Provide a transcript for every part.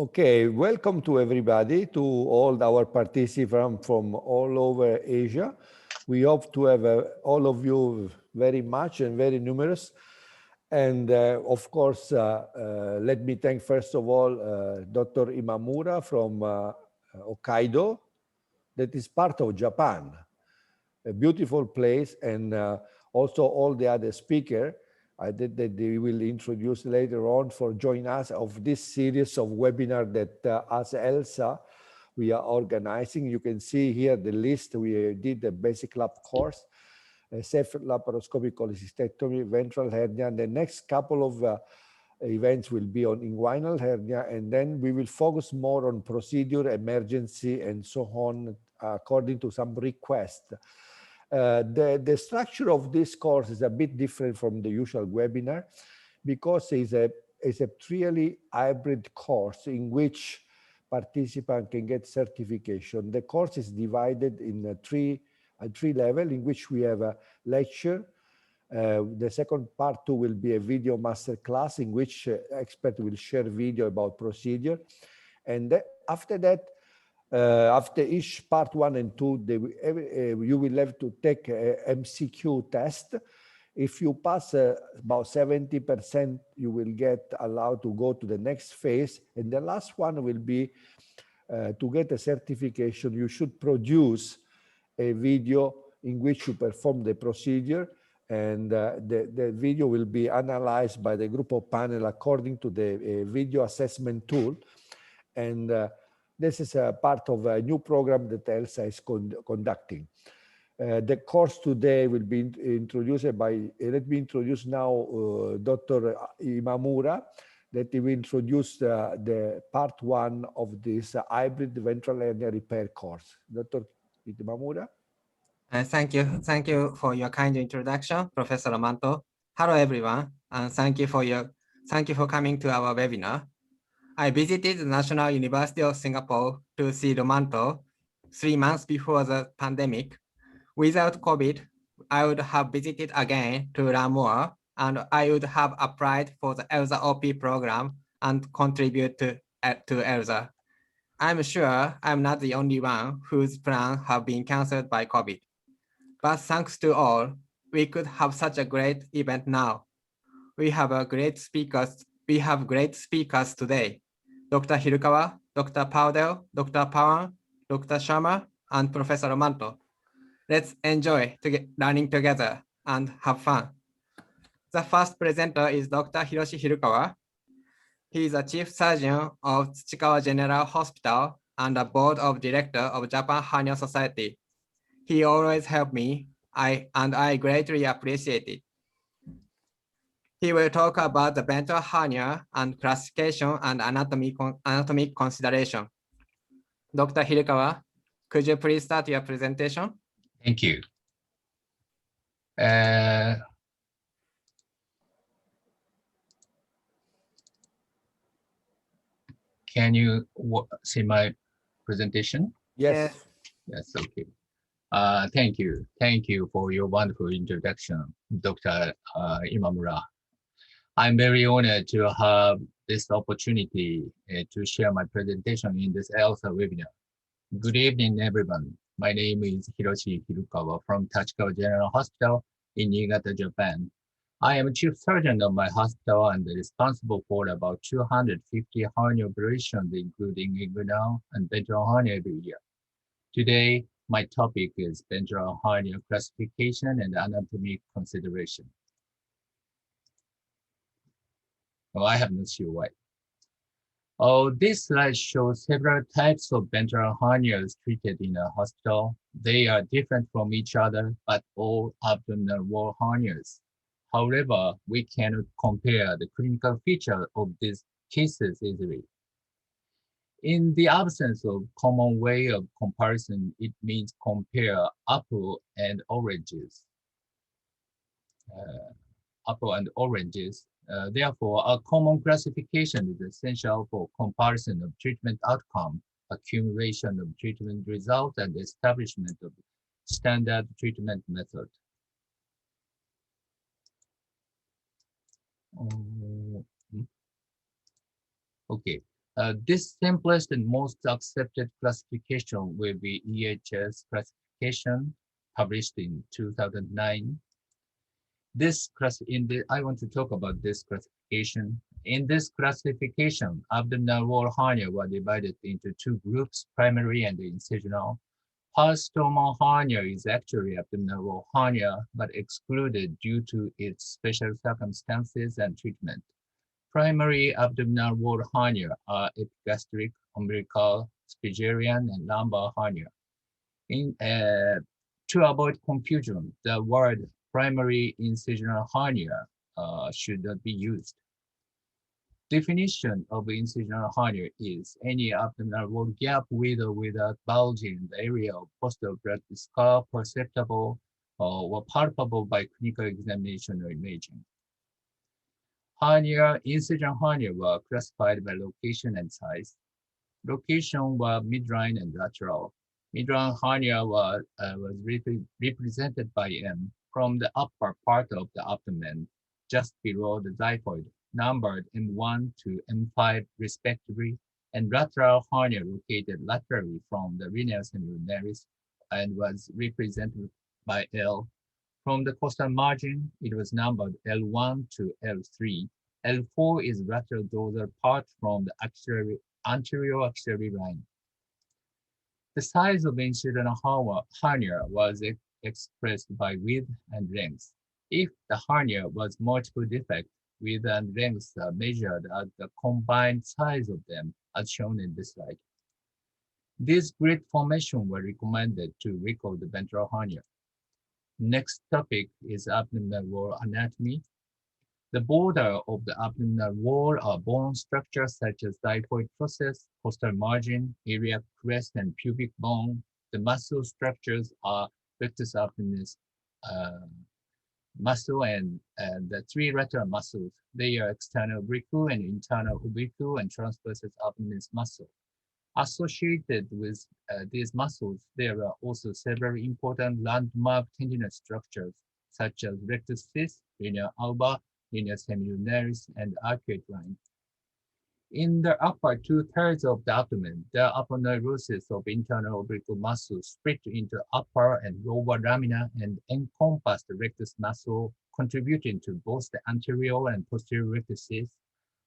Okay, welcome to everybody, to all our participants from all over Asia. We hope to have all of you very much and very numerous. And of course, let me thank first of all Dr. Imamura from Hokkaido, that is part of Japan, a beautiful place, and also all the other speakers that they will introduce later on for join us of this series of webinar that as ELSA we are organizing. You can see here the list. We did the basic lab course, safe laparoscopic cholecystectomy, ventral hernia. And the next couple of events will be on inguinal hernia, and then we will focus more on procedure, emergency, and so on, according to some requests. The structure of this course is a bit different from the usual webinar because it's a really hybrid course in which participants can get certification. The course is divided in three levels in which we have a lecture. The second part two will be a video master class in which expert will share video about procedure. And after that, after each part 1 and 2, you will have to take a MCQ test. If you pass about 70%, you will get allowed to go to the next phase. And the last one will be to get a certification. You should produce a video in which you perform the procedure, and the video will be analyzed by the group of panel according to the video assessment tool. And this is a part of a new program that ELSA is conducting. The course today will be introduced by, let me introduce now Dr. Imamura, that he will introduce the part 1 of this hybrid ventral hernia repair course. Dr. Imamura. Thank you for your kind introduction, Professor Manto. Hello, everyone, and thank you for coming to our webinar. I visited the National University of Singapore to see Romanto 3 months before the pandemic. Without COVID, I would have visited again to learn more, and I would have applied for the ELSA OP program and contribute to ELSA. I'm sure I'm not the only one whose plans have been canceled by COVID. But thanks to all, we could have such a great event now. We have great speakers today. Dr. Hirukawa, Dr. Powdell, Dr. Pawan, Dr. Sharma, and Professor Manto. Let's enjoy learning together and have fun. The first presenter is Dr. Hiroshi Hirukawa. He is a chief surgeon of Tsuchikawa General Hospital and a board of director of Japan Hernia Society. He always helped me, and I greatly appreciate it. He will talk about the ventral hernia and classification and anatomic consideration. Dr. Hirukawa, could you please start your presentation? Thank you. Can you see my presentation? Yes. Yes, okay. Thank you. Thank you for your wonderful introduction, Dr. Imamura. I'm very honored to have this opportunity to share my presentation in this ELSA webinar. Good evening, everyone. My name is Hiroshi Hirukawa from Tsuchikawa General Hospital in Niigata, Japan. I am chief surgeon of my hospital and responsible for about 250 hernia operations, including inguinal and ventral hernia every year. Today, my topic is ventral hernia classification and anatomic consideration. Oh, I have no sure why. Oh, this slide shows several types of ventral hernias treated in a hospital. They are different from each other, but all abdominal wall hernias. However, we cannot compare the clinical feature of these cases easily. In the absence of common way of comparison, it means compare apple and oranges. Therefore, a common classification is essential for comparison of treatment outcome, accumulation of treatment results, and establishment of standard treatment method. Okay, This simplest and most accepted classification will be EHS classification, published in 2009. I want to talk about this classification. In this classification, abdominal wall hernia were divided into two groups, primary and incisional. Postomal hernia is actually abdominal wall hernia, but excluded due to its special circumstances and treatment. Primary abdominal wall hernia are epigastric, umbilical, Spigerian, and lumbar hernia. To avoid confusion, the word primary incisional hernia should not be used. Definition of incisional hernia is any abdominal wall gap with or without bulging in the area of post-operative scar perceptible or palpable by clinical examination or imaging. Incision hernia were classified by location and size. Location were midline and lateral. Midline hernia was represented by M from the upper part of the abdomen, just below the xiphoid, numbered M1 to M5 respectively, and lateral hernia located laterally from the renal semilunaris and was represented by L. From the costal margin, it was numbered L1 to L3. L4 is lateral dorsal part from the anterior axillary line. The size of incisional hernia was expressed by width and length. If the hernia was multiple defect, width and length are measured as the combined size of them, as shown in this slide. These grid formations were recommended to record the ventral hernia. Next topic is abdominal wall anatomy. The border of the abdominal wall are bone structures such as xiphoid process, costal margin, iliac crest, and pubic bone. The muscle structures are rectus abdominis muscle and the three lateral muscles. They are external umbilical and internal umbilical and transversus abdominis muscle. Associated with these muscles, there are also several important landmark tendinous structures such as rectus cis, linea alba, linea semilunaris, and arcuate line. In the upper two-thirds of the abdomen, there are aponeurosis of internal umbilical muscles split into upper and lower lamina and encompass the rectus muscle, contributing to both the anterior and posterior rectuses.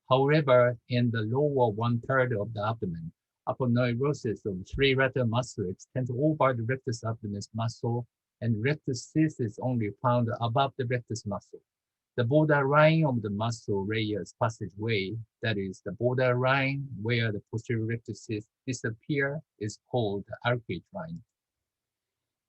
However, in the lower one-third of the abdomen, aponeurosis of three lateral muscle extends over the rectus abdominis muscle, and rectus cis is only found above the rectus muscle. The border line of the muscle layers passageway, that is, the border line where the posterior rectuses disappear, is called the arcuate line.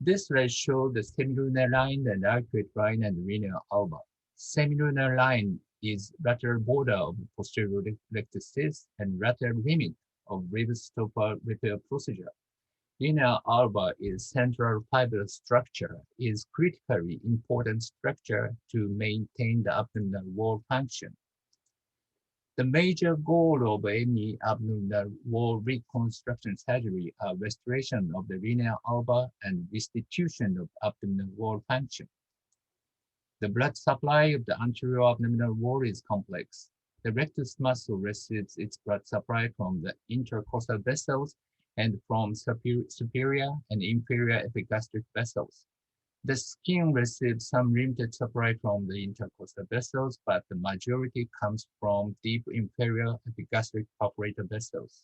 This slide shows the semilunar line and arcuate line and linea alba. Semilunar line is lateral border of the posterior rectuses and lateral limit of ribs stopper repair procedure. Linea alba is central fibrous structure, is critically important structure to maintain the abdominal wall function. The major goal of any abdominal wall reconstruction surgery are restoration of the linea alba and restitution of abdominal wall function. The blood supply of the anterior abdominal wall is complex. The rectus muscle receives its blood supply from the intercostal vessels and from superior and inferior epigastric vessels. The skin receives some limited supply from the intercostal vessels, but the majority comes from deep inferior epigastric perforator vessels.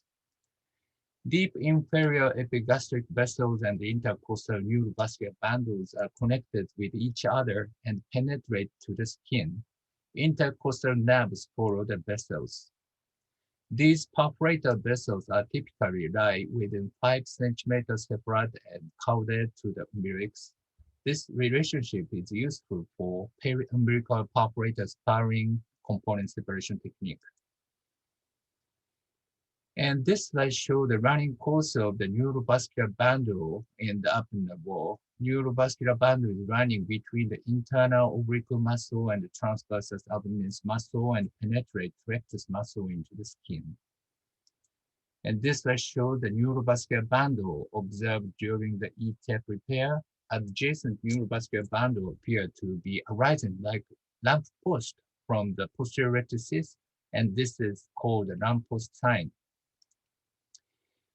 Deep inferior epigastric vessels and the intercostal neurovascular bundles are connected with each other and penetrate to the skin. Intercostal nerves follow the vessels. These perforator vessels are typically lie within 5 centimeters separate and caudate to the umbilicus. This relationship is useful for peri-umbilical perforator sparring component separation technique. And this slide shows the running course of the neurovascular bundle in the abdominal wall. Neurovascular bundle is running between the internal umbilical muscle and the transversus abdominis muscle and penetrates rectus muscle into the skin. And this slide shows the neurovascular bundle observed during the eTEP repair. Adjacent neurovascular bundle appear to be arising like lamppost from the posterior rectuses, and this is called the lamppost sign.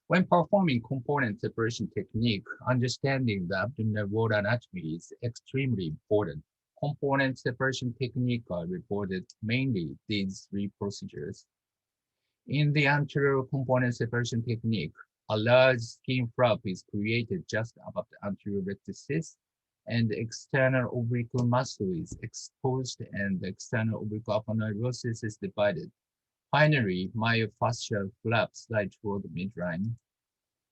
When performing component separation technique, understanding the abdominal wall anatomy is extremely important. Component separation technique are reported mainly these three procedures. In the anterior component separation technique, a large skin flap is created just above the anterior rectus, and the external umbilical muscle is exposed and the external umbilical aponeurosis is divided. Finally, myofascial flaps slide toward the midline.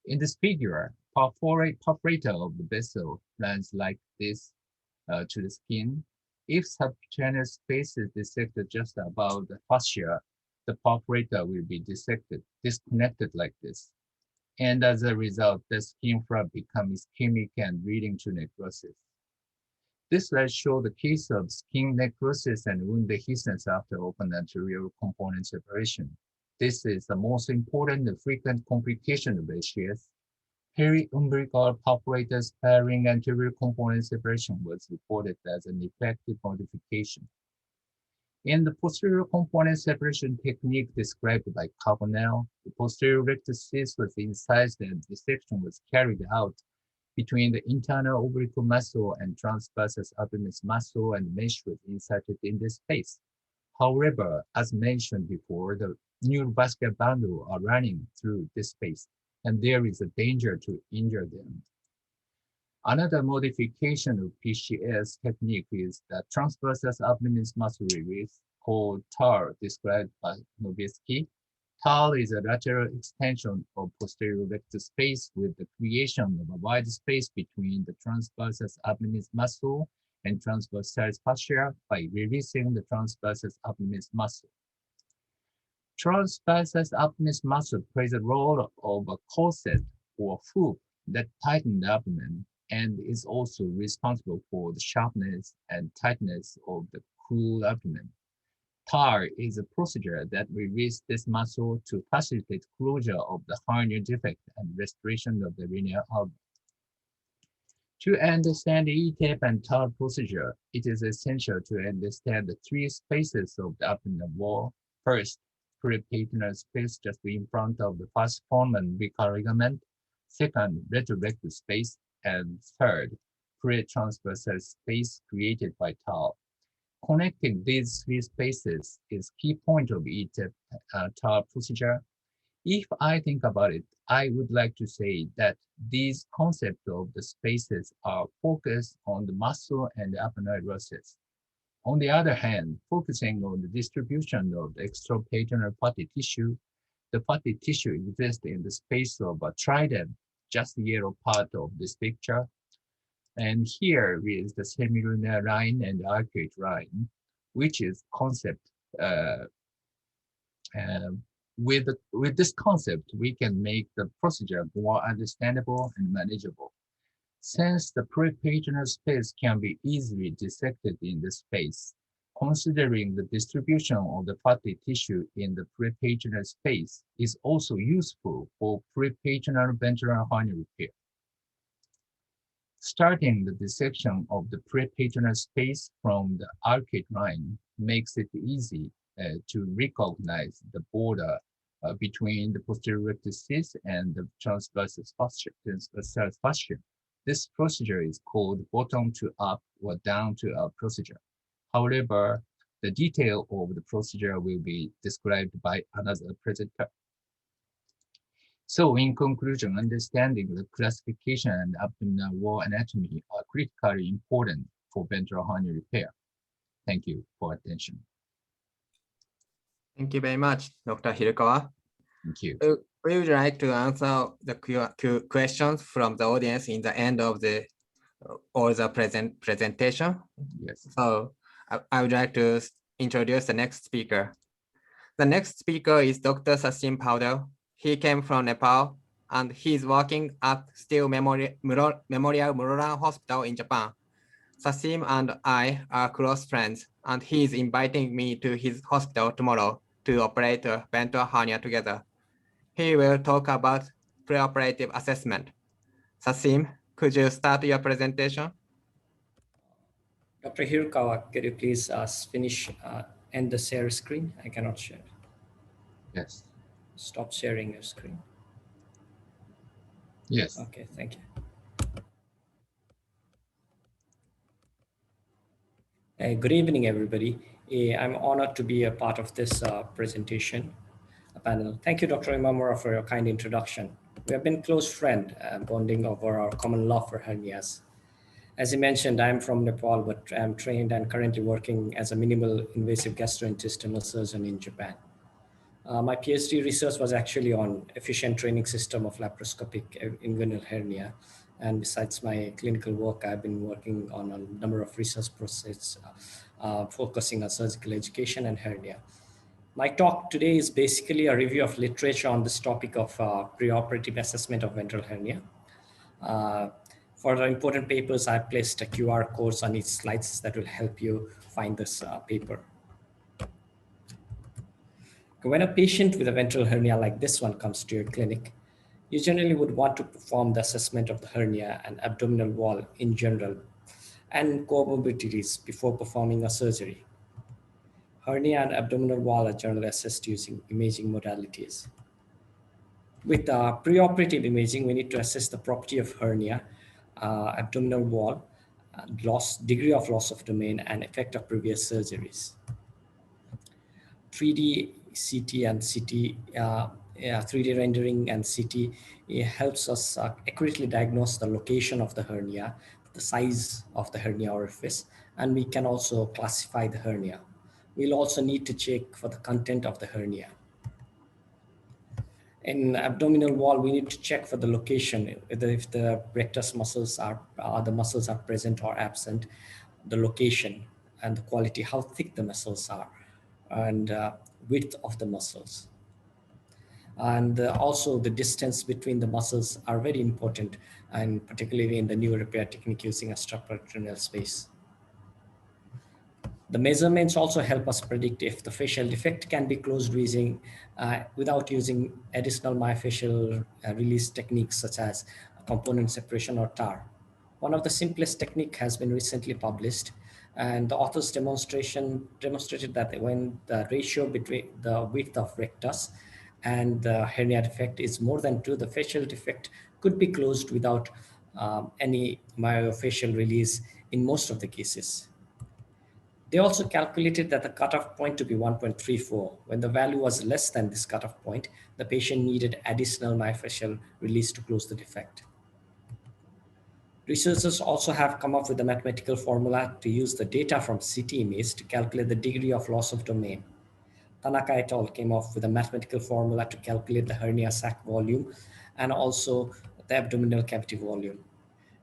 In this figure, perforator of the vessel runs like this to the skin. If subcutaneous space is dissected just above the fascia, the perforator will be disconnected like this. And as a result, the skin flap becomes ischemic and leading to necrosis. This slide shows the case of skin necrosis and wound dehiscence after open anterior component separation. This is the most important and frequent complication of ACS. Peri-umbilical perforator sparing anterior component separation was reported as an effective modification. In the posterior component separation technique described by Carbonell, the posterior rectus was incised and dissection was carried out between the internal umbilical muscle and transversus abdominis muscle, and mesh was inserted in this space. However, as mentioned before, the neurovascular bundle are running through this space, and there is a danger to injure them. Another modification of PCS technique is the transversus abdominis muscle release, called TAR, described by Nowitzki. TAR is a lateral extension of posterior rectus space with the creation of a wide space between the transversus abdominis muscle and transversalis fascia by releasing the transversus abdominis muscle. Transversus abdominis muscle plays a role of a corset or hoop that tightens the abdomen and is also responsible for the sharpness and tightness of the cool abdomen. TAR is a procedure that releases this muscle to facilitate closure of the hernia defect and restoration of the linear album. To understand the eTEP and TAR procedure, it is essential to understand the three spaces of the abdominal wall. First, preoperative space just in front of the falciform and umbilical ligament. Second, retrorectus space. And third, pre-transversal space created by TAR. Connecting these three spaces is key point of eTEP TAR procedure. If I think about it, I would like to say that these concepts of the spaces are focused on the muscle and the aponeurosis. On the other hand, focusing on the distribution of the extraperitoneal fatty tissue, the fatty tissue exists in the space of a trident, just the yellow part of this picture. And here is the semilunar line and the arcuate line, which is concept. With this concept, we can make the procedure more understandable and manageable. Since the preoperative space can be easily dissected in the space, considering the distribution of the fatty tissue in the preoperative space is also useful for preoperative ventral hernia repair. Starting the dissection of the preoperative space from the arcuate line makes it easy to recognize the border between the posterior rectus and the transversus fascia. This procedure is called bottom to up or down to up procedure. However, the detail of the procedure will be described by another presenter. So in conclusion, understanding the classification and abdominal wall anatomy are critically important for ventral hernia repair. Thank you for attention. Thank you very much, Dr. Hirokawa. Thank you. We would like to answer the questions from the audience in the end of the presentation. Yes. So I would like to introduce the next speaker. The next speaker is Dr. Sasim Paudel. He came from Nepal and he's working at Steel Memorial Mururan Hospital in Japan. Sasim and I are close friends and he is inviting me to his hospital tomorrow to operate a ventral hernia together. He will talk about preoperative assessment. Sasim, could you start your presentation? Dr. Hirokawa, could you please end the share screen? I cannot share. Yes. Stop sharing your screen. Yes. Okay, thank you. Good evening, everybody. I'm honored to be a part of this presentation panel. Thank you, Dr. Imamura, for your kind introduction. We have been close friends, bonding over our common love for hernias. As you mentioned, I'm from Nepal, but I'm trained and currently working as a minimal invasive gastrointestinal surgeon in Japan. My PhD research was actually on efficient training system of laparoscopic inguinal hernia. And besides my clinical work, I've been working on a number of research projects focusing on surgical education and hernia. My talk today is basically a review of literature on this topic of preoperative assessment of ventral hernia. For the important papers, I placed a QR codes on each slides that will help you find this paper. When a patient with a ventral hernia like this one comes to your clinic, you generally would want to perform the assessment of the hernia and abdominal wall in general and comorbidities before performing a surgery. Hernia and abdominal wall are generally assessed using imaging modalities. With preoperative imaging, we need to assess the property of hernia, abdominal wall, degree of loss of domain, and effect of previous surgeries. 3D CT and CT, 3D rendering and CT helps us accurately diagnose the location of the hernia, the size of the hernia orifice, and we can also classify the hernia. We'll also need to check for the content of the hernia. In abdominal wall, we need to check for the location, whether if the rectus muscles are present or absent, the location and the quality, how thick the muscles are, and width of the muscles. And also the distance between the muscles are very important, and particularly in the new repair technique using extraperitoneal space. The measurements also help us predict if the facial defect can be closed without using additional myofascial release techniques such as component separation or TAR. One of the simplest technique has been recently published, and the authors demonstrated that when the ratio between the width of rectus and the hernia defect is more than 2, the facial defect could be closed without any myofascial release in most of the cases. They also calculated that the cutoff point to be 1.34. When the value was less than this cutoff point, the patient needed additional myofascial release to close the defect. Researchers also have come up with a mathematical formula to use the data from CT image to calculate the degree of loss of domain. Tanaka et al. Came up with a mathematical formula to calculate the hernia sac volume and also the abdominal cavity volume.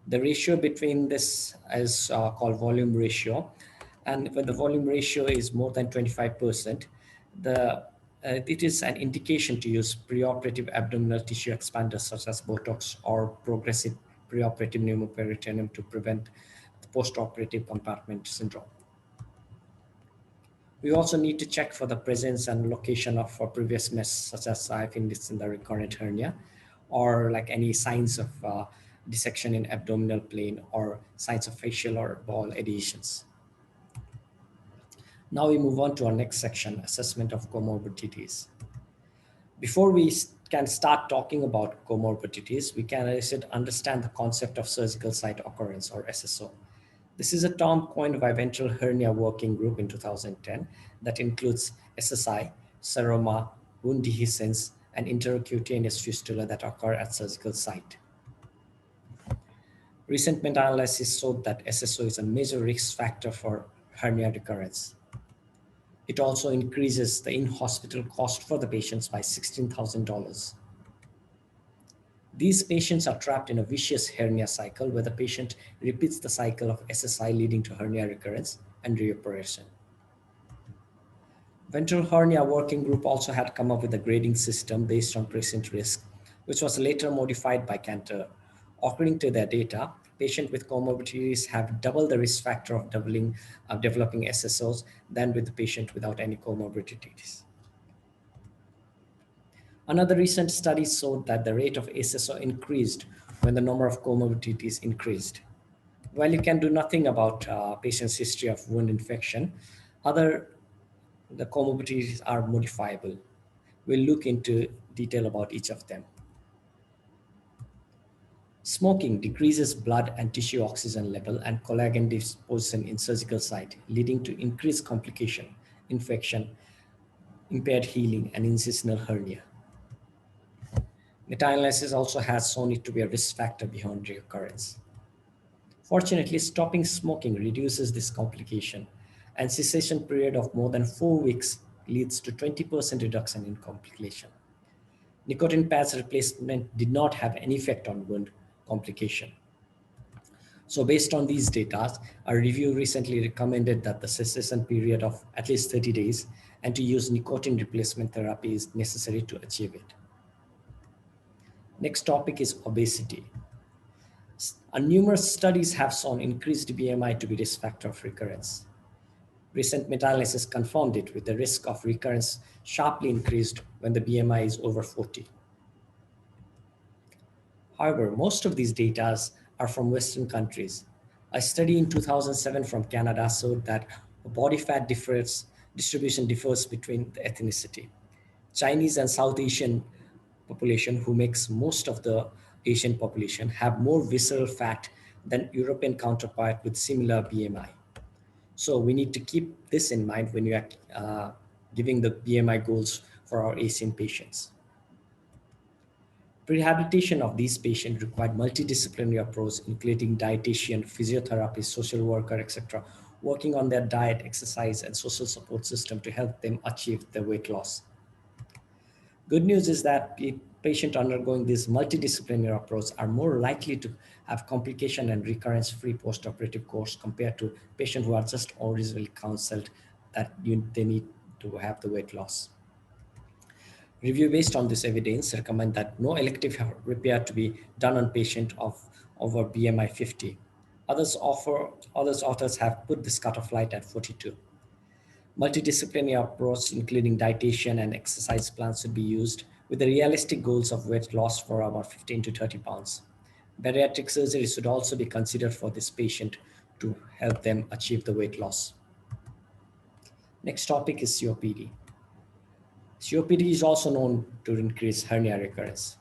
The ratio between this is called volume ratio. And when the volume ratio is more than 25%, it is an indication to use preoperative abdominal tissue expanders such as Botox or progressive preoperative pneumoperitoneum to prevent the postoperative compartment syndrome. We also need to check for the presence and location of previous mess, such as syphilis in the recurrent hernia, or like any signs of dissection in abdominal plane or signs of facial or ball adhesions. Now we move on to our next section, assessment of comorbidities. Before we can start talking about comorbidities, we can understand the concept of surgical site occurrence, or SSO. This is a term coined by Ventral Hernia Working Group in 2010 that includes SSI, seroma, wound dehiscence, and intercutaneous fistula that occur at surgical site. Recent meta-analysis showed that SSO is a major risk factor for hernia recurrence. It also increases the in-hospital cost for the patients by $16,000. These patients are trapped in a vicious hernia cycle where the patient repeats the cycle of SSI leading to hernia recurrence and reoperation. Ventral Hernia Working Group also had come up with a grading system based on patient risk, which was later modified by Cantor. According to their data, patients with comorbidities have double the risk factor of developing SSOs than with the patient without any comorbidities. Another recent study showed that the rate of SSO increased when the number of comorbidities increased. While you can do nothing about patient's history of wound infection, the comorbidities are modifiable. We'll look into detail about each of them. Smoking decreases blood and tissue oxygen level and collagen deposition in surgical site, leading to increased complication, infection, impaired healing, and incisional hernia. Meta-analysis also has shown it to be a risk factor behind recurrence. Fortunately, stopping smoking reduces this complication, and cessation period of more than 4 weeks leads to 20% reduction in complication. Nicotine patch replacement did not have any effect on wound complication. So based on these data, a review recently recommended that the cessation period of at least 30 days and to use nicotine replacement therapy is necessary to achieve it. Next topic is obesity. Numerous studies have shown increased BMI to be risk factor of recurrence. Recent meta-analysis confirmed it, with the risk of recurrence sharply increased when the BMI is over 40. However, most of these data are from Western countries. A study in 2007 from Canada showed that body fat distribution differs between the ethnicity. Chinese and South Asian population, who makes most of the Asian population, have more visceral fat than European counterpart with similar BMI. So we need to keep this in mind when you are giving the BMI goals for our Asian patients. Rehabilitation of these patients required multidisciplinary approach, including dietitian, physiotherapist, social worker, etc., working on their diet, exercise, and social support system to help them achieve their weight loss. Good news is that patients undergoing this multidisciplinary approach are more likely to have complication and recurrence-free postoperative course compared to patients who are just originally counseled that they need to have the weight loss. Review based on this evidence recommend that no elective repair to be done on patient of over BMI 50. Others authors have put this cutoff light at 42. Multidisciplinary approach, including dietitian and exercise plans, should be used with the realistic goals of weight loss for about 15 to 30 pounds. Bariatric surgery should also be considered for this patient to help them achieve the weight loss. Next topic is COPD. COPD is also known to increase hernia recurrence.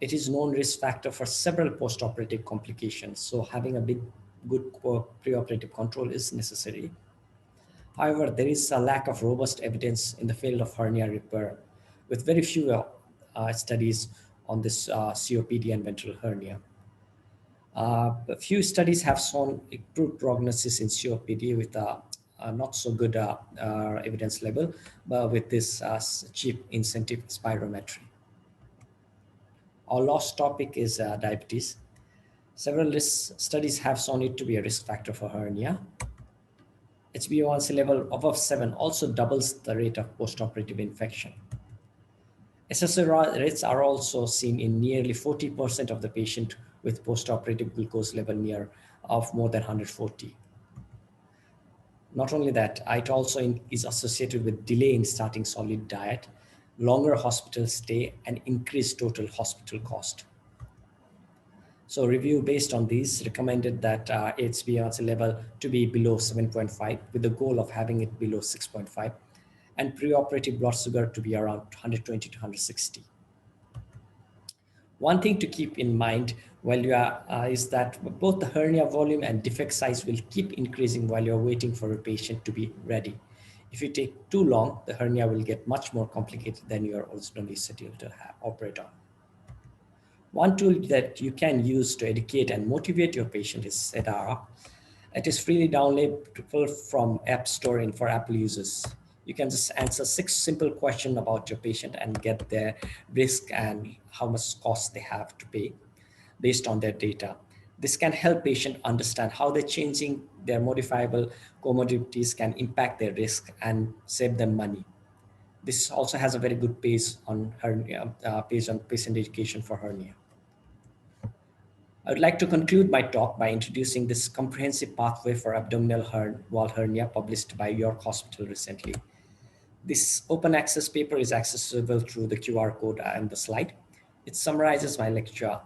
It is known risk factor for several postoperative complications, so having a good preoperative control is necessary. However, there is a lack of robust evidence in the field of hernia repair, with very few studies on this COPD and ventral hernia. A few studies have shown improved prognosis in COPD with not so good evidence level, but with this cheap incentive spirometry. Our last topic is diabetes. Several studies have shown it to be a risk factor for hernia. HbA1c level above 7 also doubles the rate of postoperative infection. SSRI rates are also seen in nearly 40% of the patient with postoperative glucose level of more than 140. Not only that, it also is associated with delay in starting solid diet, longer hospital stay, and increased total hospital cost. So review based on these recommended that HbA1c level to be below 7.5 with the goal of having it below 6.5, and preoperative blood sugar to be around 120 to 160. One thing to keep in mind while you are is that both the hernia volume and defect size will keep increasing while you're waiting for a patient to be ready. If you take too long, the hernia will get much more complicated than you are originally scheduled to operate on. One tool that you can use to educate and motivate your patient is eTEP. It is freely downloadable from App Store and for Apple users. You can just answer 6 simple questions about your patient and get their risk and how much cost they have to pay based on their data. This can help patients understand how they're changing their modifiable comorbidities can impact their risk and save them money. This also has a very good page on hernia, patient education for hernia. I would like to conclude my talk by introducing this comprehensive pathway for abdominal wall hernia published by York Hospital recently. This open access paper is accessible through the QR code and the slide. It summarizes my lecture,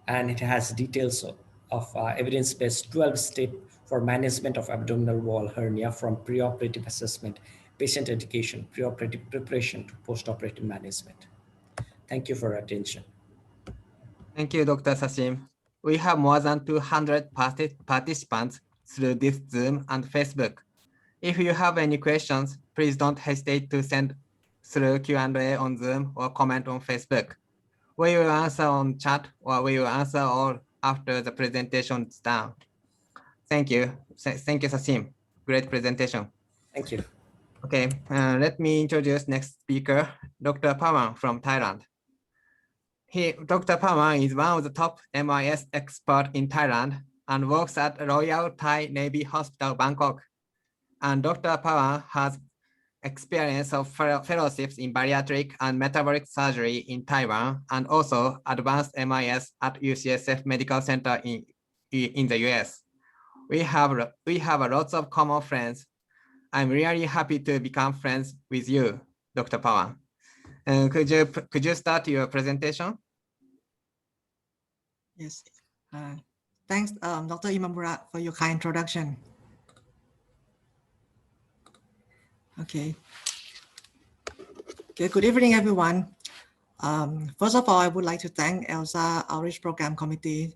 and it has details of evidence-based 12-step for management of abdominal wall hernia, from preoperative assessment, patient education, preoperative preparation to postoperative management. Thank you for your attention. Thank you, Dr. Sachin. We have more than 200 participants through this Zoom and Facebook. If you have any questions, please don't hesitate to send through Q&A on Zoom or comment on Facebook. We will answer on chat or we will answer all after the presentation is done. Thank you. Thank you, Sasim. Great presentation. Thank you. Okay, let me introduce next speaker, Dr. Pawan from Thailand. Dr. Pawan is one of the top MIS experts in Thailand and works at Royal Thai Navy Hospital, Bangkok. And Dr. Pawan has experience of fellowships in bariatric and metabolic surgery in Taiwan, and also advanced MIS at UCSF Medical Center in the US. We have a lots of common friends. I'm really happy to become friends with you, Dr. Pawan. Could you start your presentation? Yes. Thanks, Dr. Imamura, for your kind introduction. Okay. Good evening, everyone. First of all, I would like to thank ELSA Outreach Program Committee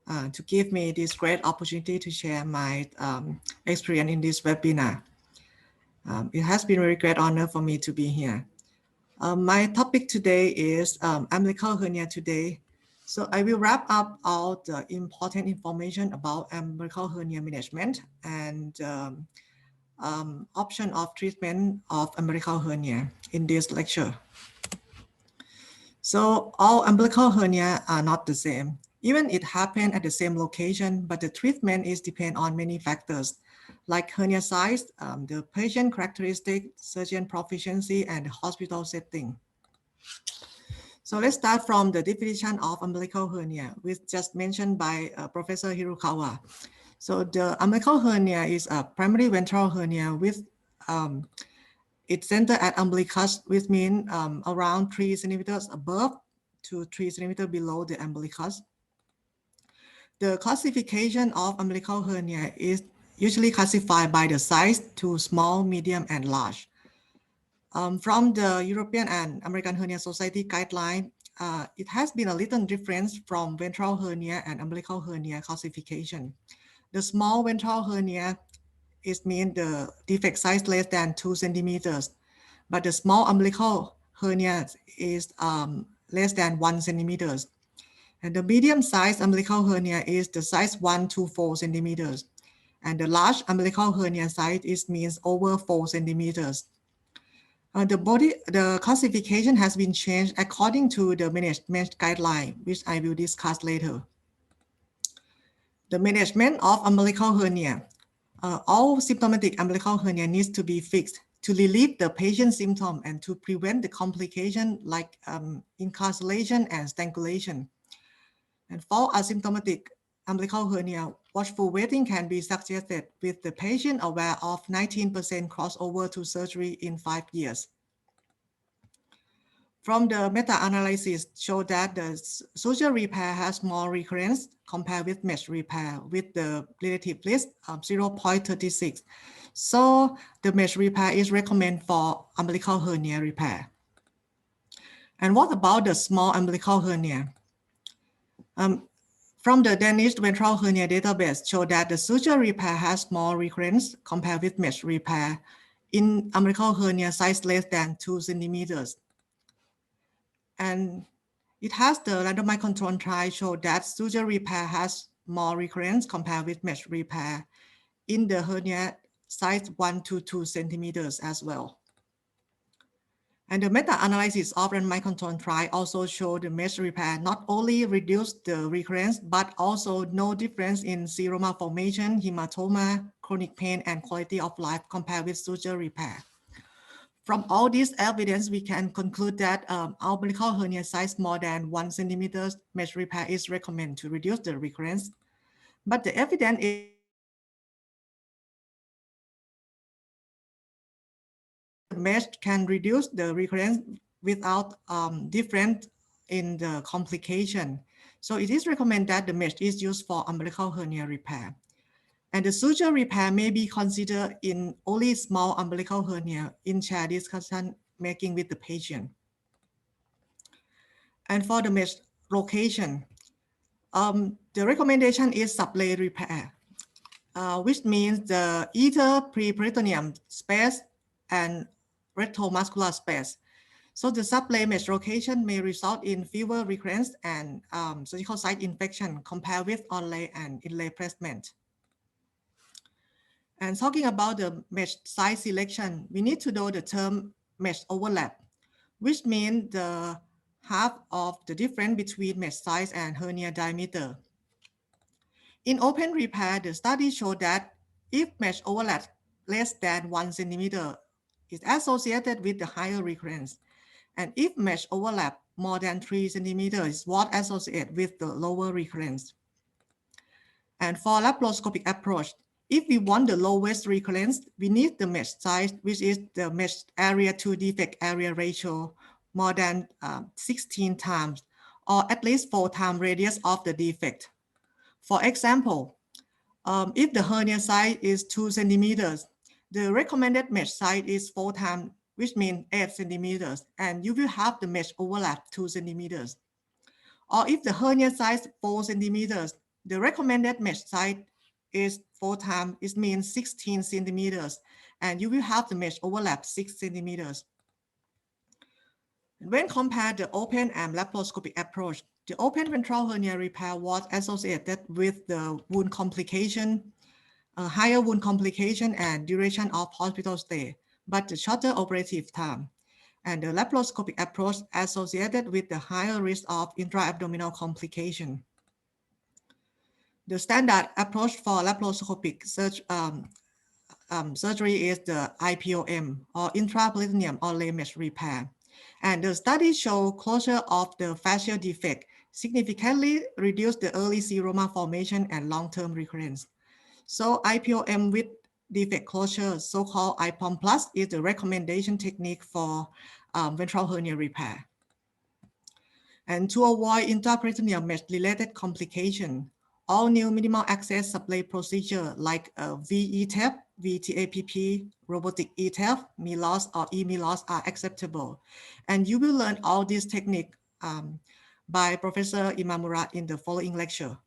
to give me this great opportunity to share my experience in this webinar. It has been a very great honor for me to be here. My topic today is umbilical hernia today. So I will wrap up all the important information about umbilical hernia management and option of treatment of umbilical hernia in this lecture. So all umbilical hernia are not the same. Even it happen at the same location, but the treatment is depend on many factors like hernia size, the patient characteristic, surgeon proficiency, and hospital setting. So let's start from the definition of umbilical hernia, which just mentioned by Professor Hirokawa. So the umbilical hernia is a primary ventral hernia with its center at umbilicus, which means around 3 centimeters above to 3 centimeters below the umbilicus. The classification of umbilical hernia is usually classified by the size to small, medium, and large. From the European and American Hernia Society guideline, it has been a little difference from ventral hernia and umbilical hernia classification. The small ventral hernia is mean the defect size less than 2 centimeters, but the small umbilical hernia is less than 1 centimeters. And the medium size umbilical hernia is the size 1 to 4 centimeters. And the large umbilical hernia size is means over 4 centimeters. The classification has been changed according to the management guideline, which I will discuss later. The management of umbilical hernia. All symptomatic umbilical hernia needs to be fixed to relieve the patient's symptom and to prevent the complication like incarceration and strangulation. And for asymptomatic umbilical hernia, watchful waiting can be suggested with the patient aware of 19% crossover to surgery in 5 years. From the meta-analysis show that the suture repair has more recurrence compared with mesh repair with the relative risk of 0.36. So the mesh repair is recommended for umbilical hernia repair. And what about the small umbilical hernia? From the Danish ventral hernia database show that the suture repair has more recurrence compared with mesh repair in umbilical hernia size less than 2 centimeters. And it has the randomized control trial show that suture repair has more recurrence compared with mesh repair in the hernia size 1 to 2 centimeters as well. And the meta-analysis of randomized control trial also showed the mesh repair not only reduced the recurrence, but also no difference in seroma formation, hematoma, chronic pain, and quality of life compared with suture repair. From all this evidence, we can conclude that umbilical hernia size more than 1 centimeter mesh repair is recommended to reduce the recurrence. But the evidence is mesh can reduce the recurrence without difference in the complication. So it is recommended that the mesh is used for umbilical hernia repair. And the suture repair may be considered in only small umbilical hernia in chair discussion making with the patient. And for the mesh location, The recommendation is sublay repair, which means the either preperitoneum space and retromuscular space. So the sublay mesh location may result in fewer recurrence and surgical site infection compared with onlay and inlay placement. And talking about the mesh size selection, we need to know the term mesh overlap, which means the half of the difference between mesh size and hernia diameter. In open repair, the study showed that if mesh overlap less than 1 centimeter is associated with the higher recurrence, and if mesh overlap more than 3 centimeters is what associated with the lower recurrence. And for laparoscopic approach, if we want the lowest recurrence, we need the mesh size, which is the mesh area to defect area ratio more than 16 times, or at least 4 times radius of the defect. For example, if the hernia size is 2 centimeters, the recommended mesh size is 4 times, which means 8 centimeters, and you will have the mesh overlap 2 centimeters. Or if the hernia size 4 centimeters, the recommended mesh size is 4 times, it means 16 centimeters, and you will have the mesh overlap 6 centimeters. When compared the open and laparoscopic approach, the open ventral hernia repair was associated with the wound complication, higher wound complication and duration of hospital stay, but the shorter operative time. And the laparoscopic approach associated with the higher risk of intra-abdominal complication. The standard approach for laparoscopic surgery is the IPOM, or intraperitoneal onlay mesh repair. And the study show closure of the fascial defect significantly reduced the early seroma formation and long-term recurrence. So IPOM with defect closure, so-called IPOM plus, is the recommendation technique for ventral hernia repair. And to avoid intraperitoneal mesh-related complication, all new minimal access sublay procedure like VETEP, VTAPP, robotic eTEP, MILOS, or eMILOS are acceptable. And you will learn all these techniques by Professor Imamura in the following lecture.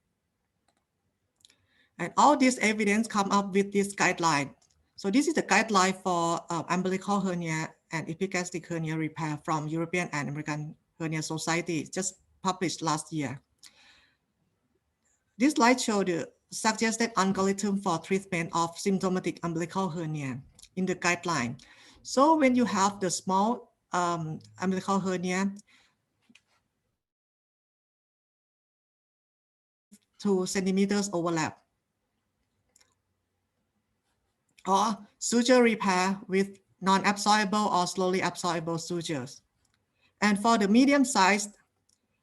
And all this evidence come up with this guideline. So this is the guideline for umbilical hernia and epigastric hernia repair from European and American Hernia Society, just published last year. This slide shows the suggested algorithm for treatment of symptomatic umbilical hernia in the guideline. So when you have the small umbilical hernia, 2 centimeters overlap, or suture repair with non-absorbable or slowly absorbable sutures. And for the medium size,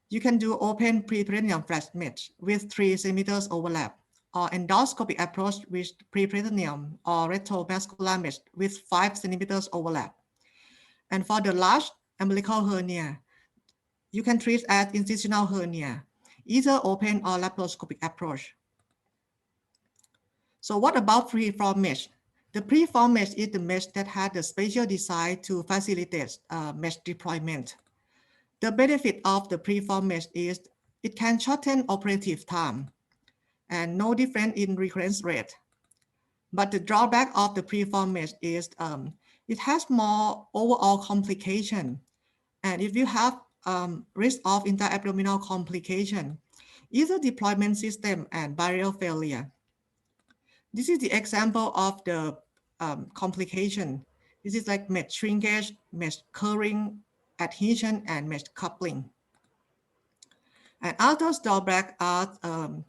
you can do open preperitoneal flash mesh with 3 centimeters overlap, or endoscopic approach with preperitoneal or retromuscular mesh with 5 centimeters overlap. And for the large umbilical hernia, you can treat as incisional hernia, either open or laparoscopic approach. So what about preform mesh? The preform mesh is the mesh that has the spatial design to facilitate mesh deployment. The benefit of the preform mesh is it can shorten operative time and no difference in recurrence rate. But the drawback of the preform mesh is it has more overall complication. And if you have risk of intra-abdominal complication, either deployment system and barrier failure. This is the example of the complication. This is like mesh shrinkage, mesh curring, adhesion, and mesh coupling. And other drawbacks are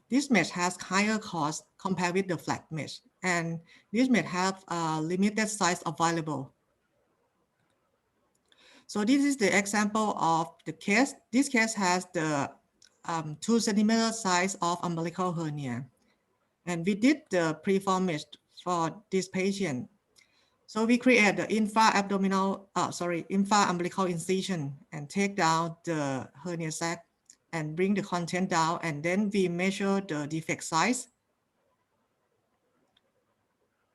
this mesh has higher cost compared with the flat mesh, and this mesh have limited size available. So this is the example of the case. This case has the 2 centimeter size of umbilical hernia. And we did the preform mesh for this patient. So we create the infra-umbilical incision and take down the hernia sac and bring the content down, and then we measure the defect size.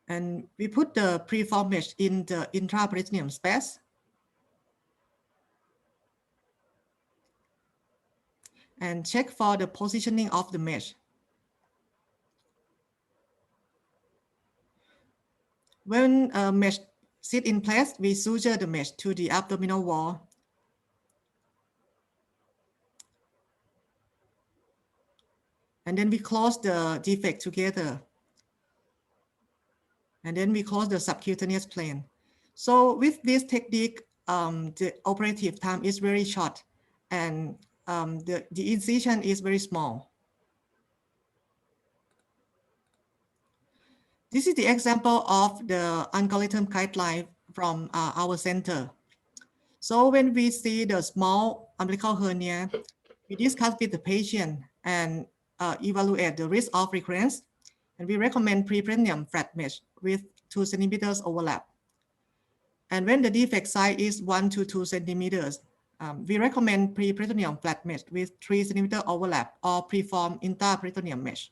And we put the preform mesh in the intraperitoneum space. and check for the positioning of the mesh. When a mesh sit in place, we suture the mesh to the abdominal wall. And then we close the defect together. And then we close the subcutaneous plane. So with this technique, the operative time is very short and the incision is very small. This is the example of the algorithm guideline from our center. So when we see the small umbilical hernia, we discuss with the patient and evaluate the risk of recurrence. And we recommend preperitoneal flat mesh with 2 centimeters overlap. And when the defect size is 1 to 2 centimeters, we recommend preperitoneal flat mesh with 3 centimeter overlap or preformed intraperitoneal mesh.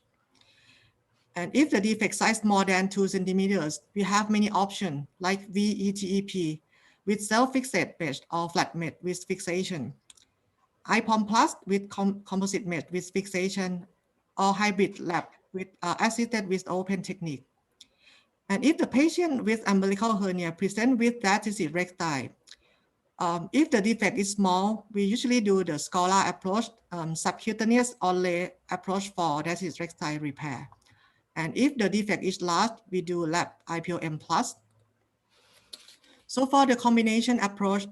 And if the defect size more than 2 centimeters, we have many options like VETEP with self-fixate mesh or flat mesh with fixation, IPOM plus with composite mesh with fixation, or hybrid lap with assisted with open technique. And if the patient with umbilical hernia present with diastasis recti, if the defect is small, we usually do the scalar approach, subcutaneous or lay approach for diastasis recti repair. And if the defect is large, we do lap IPOM plus. So for the combination approach,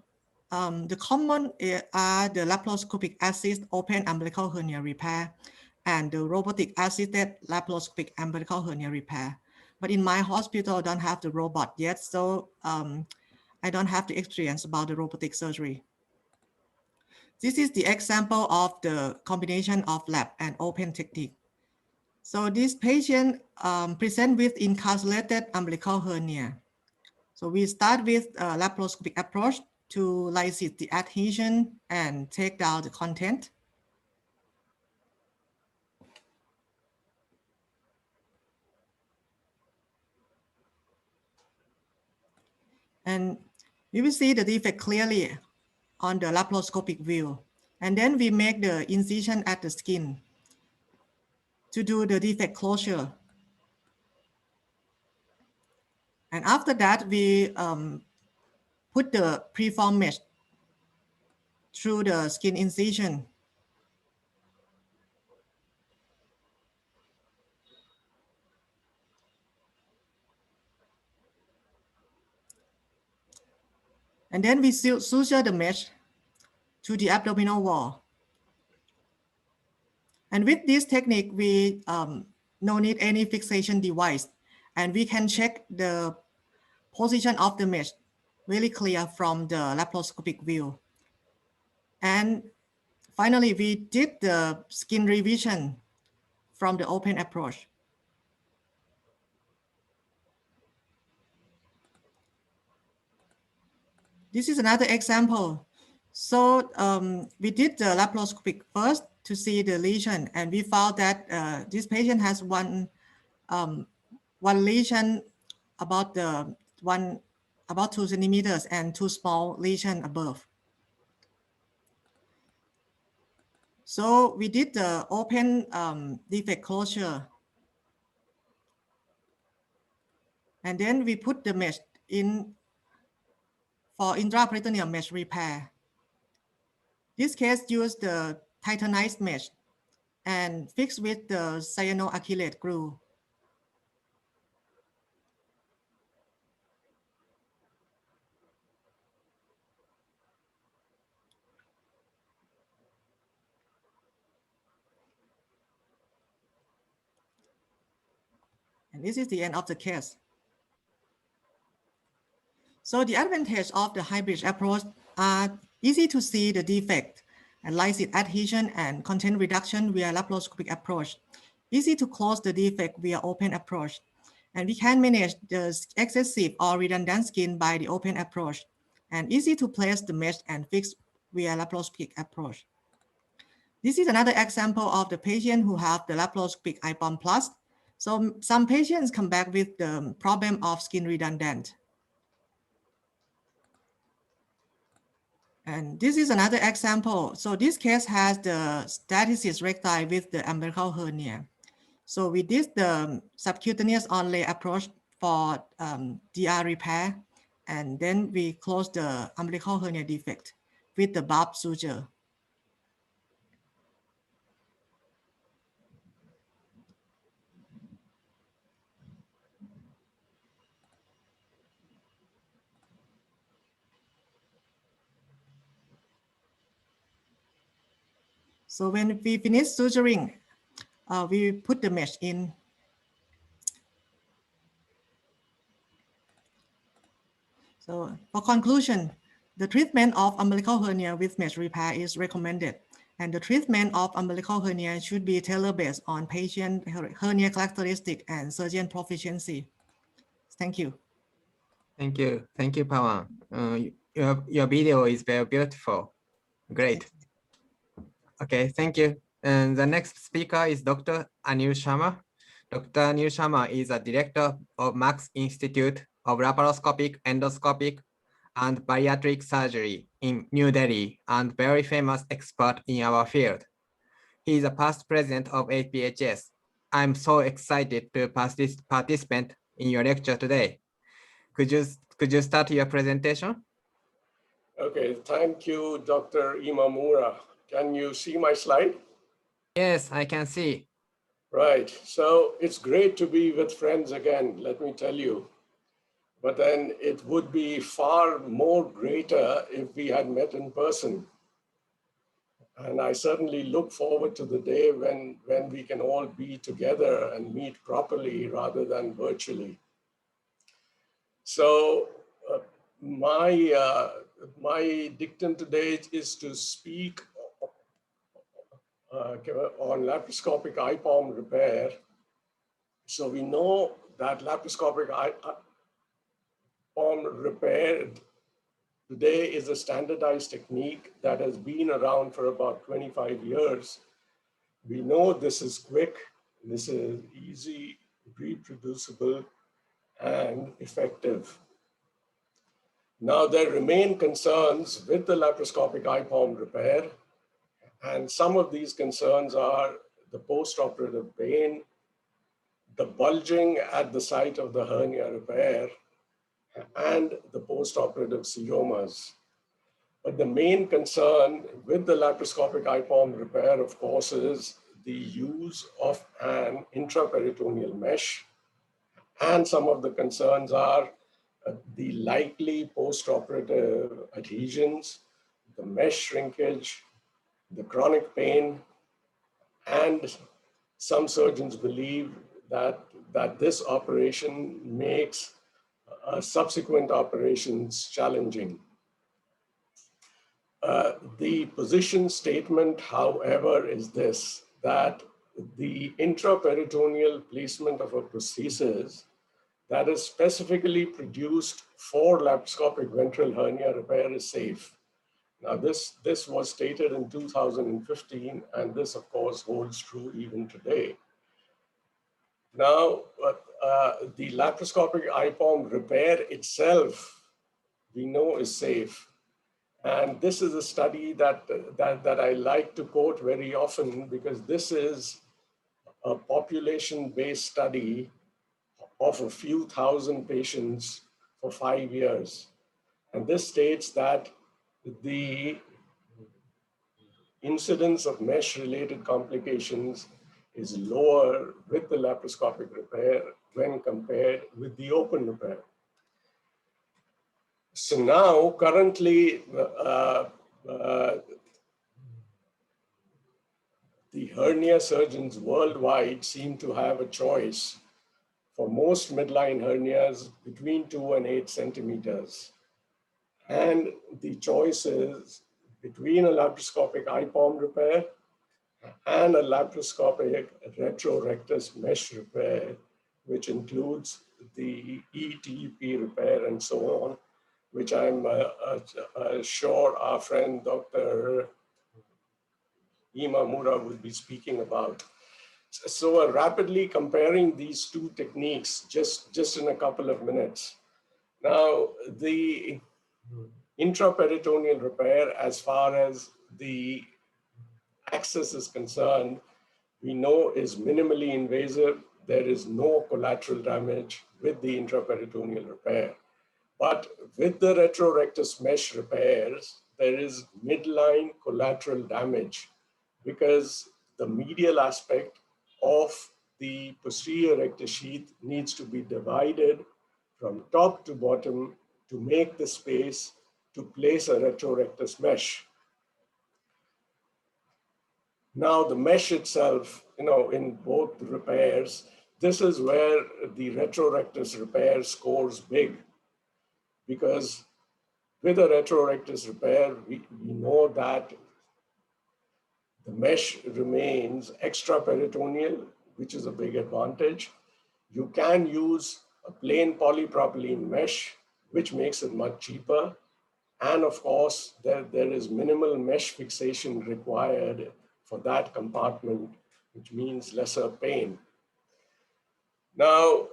the common are the laparoscopic assist open umbilical hernia repair and the robotic assisted laparoscopic umbilical hernia repair. But in my hospital, I don't have the robot yet, so I don't have the experience about the robotic surgery. This is the example of the combination of lap and open technique. So this patient present with encapsulated umbilical hernia. So we start with a laparoscopic approach to lysate the adhesion and take down the content. And you will see the defect clearly on the laparoscopic view. And then we make the incision at the skin to do the defect closure. And after that, we put the preformed mesh through the skin incision. And then we suture the mesh to the abdominal wall. And with this technique, we no need any fixation device. And we can check the position of the mesh really clear from the laparoscopic view. And finally, we did the skin revision from the open approach. This is another example. So we did the laparoscopic first to see the lesion, and we found that this patient has one lesion about 2 centimeters and 2 small lesions above. So we did the open defect closure, and then we put the mesh in for intraperitoneal mesh repair. This case used the titanized mesh and fixed with the cyanoacrylate glue. And this is the end of the case. So the advantage of the hybrid approach are easy to see the defect and lysate adhesion and content reduction via laparoscopic approach. Easy to close the defect via open approach. And we can manage the excessive or redundant skin by the open approach. And easy to place the mesh and fix via laparoscopic approach. This is another example of the patient who have the laparoscopic IPOM plus. So some patients come back with the problem of skin redundant. And this is another example. So this case has the statisis recti with the umbilical hernia. So we did the subcutaneous onlay approach for DR repair, and then we closed the umbilical hernia defect with the barb suture. So when we finish suturing, we put the mesh in. So for conclusion, the treatment of umbilical hernia with mesh repair is recommended, and the treatment of umbilical hernia should be tailor-based on patient hernia characteristic and surgeon proficiency. Thank you. Thank you. Thank you, Pawan. Your video is very beautiful. Great. Okay, thank you. And the next speaker is Dr. Anil Sharma. Dr. Anil Sharma is a director of Max Institute of Laparoscopic, Endoscopic, and Bariatric Surgery in New Delhi and very famous expert in our field. He is a past president of APHS. I'm so excited to participate in your lecture today. Could you start your presentation? Okay, thank you, Dr. Imamura. Can you see my slide? Yes, I can see. Right, so it's great to be with friends again, let me tell you. But then it would be far more greater if we had met in person. And I certainly look forward to the day when we can all be together and meet properly rather than virtually. So my dictum today is to speak on laparoscopic IPOM repair. So we know that laparoscopic IPOM repair today is a standardized technique that has been around for about 25 years. We know this is quick, this is easy, reproducible, and effective. Now, there remain concerns with the laparoscopic IPOM repair, and some of these concerns are the postoperative pain, the bulging at the site of the hernia repair, and the postoperative seromas. But the main concern with the laparoscopic IPOM repair, of course, is the use of an intraperitoneal mesh. And some of the concerns are the likely postoperative adhesions, the mesh shrinkage, the chronic pain, and some surgeons believe that this operation makes subsequent operations challenging. The position statement, however, is this, that the intraperitoneal placement of a prosthesis that is specifically produced for laparoscopic ventral hernia repair is safe. Now, this was stated in 2015, and this, of course, holds true even today. Now, the laparoscopic IPOM repair itself, we know, is safe. And this is a study that I like to quote very often, because this is a population-based study of a few thousand patients for 5 years. And this states that the incidence of mesh-related complications is lower with the laparoscopic repair when compared with the open repair. So now, currently, the hernia surgeons worldwide seem to have a choice for most midline hernias between 2 and 8 centimeters. And the choice is between a laparoscopic IPOM repair and a laparoscopic retrorectus mesh repair, which includes the eTEP repair and so on, which I'm sure our friend Dr. Imamura will be speaking about. So rapidly comparing these two techniques just in a couple of minutes. Now, the Intraperitoneal repair, as far as the access is concerned, we know is minimally invasive. There is no collateral damage with the intraperitoneal repair. But with the retrorectus mesh repairs, there is midline collateral damage because the medial aspect of the posterior rectus sheath needs to be divided from top to bottom to make the space to place a retrorectus mesh. Now the mesh itself, in both repairs, this is where the retrorectus repair scores big, because with a retrorectus repair, we know that the mesh remains extraperitoneal, which is a big advantage. You can use a plain polypropylene mesh, which makes it much cheaper. And of course, there is minimal mesh fixation required for that compartment, which means lesser pain. Now,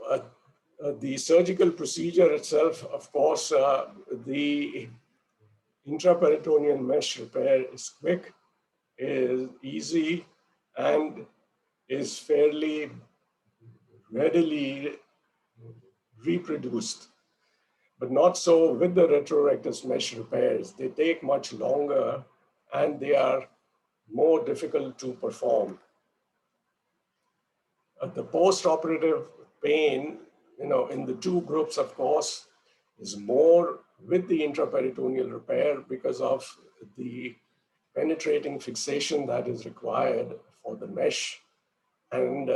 the surgical procedure itself, of course, the intraperitoneal mesh repair is quick, is easy, and is fairly readily reproduced. But not so with the retrorectus mesh repairs. They take much longer and they are more difficult to perform. The post-operative pain, in the two groups, of course, is more with the intraperitoneal repair because of the penetrating fixation that is required for the mesh. And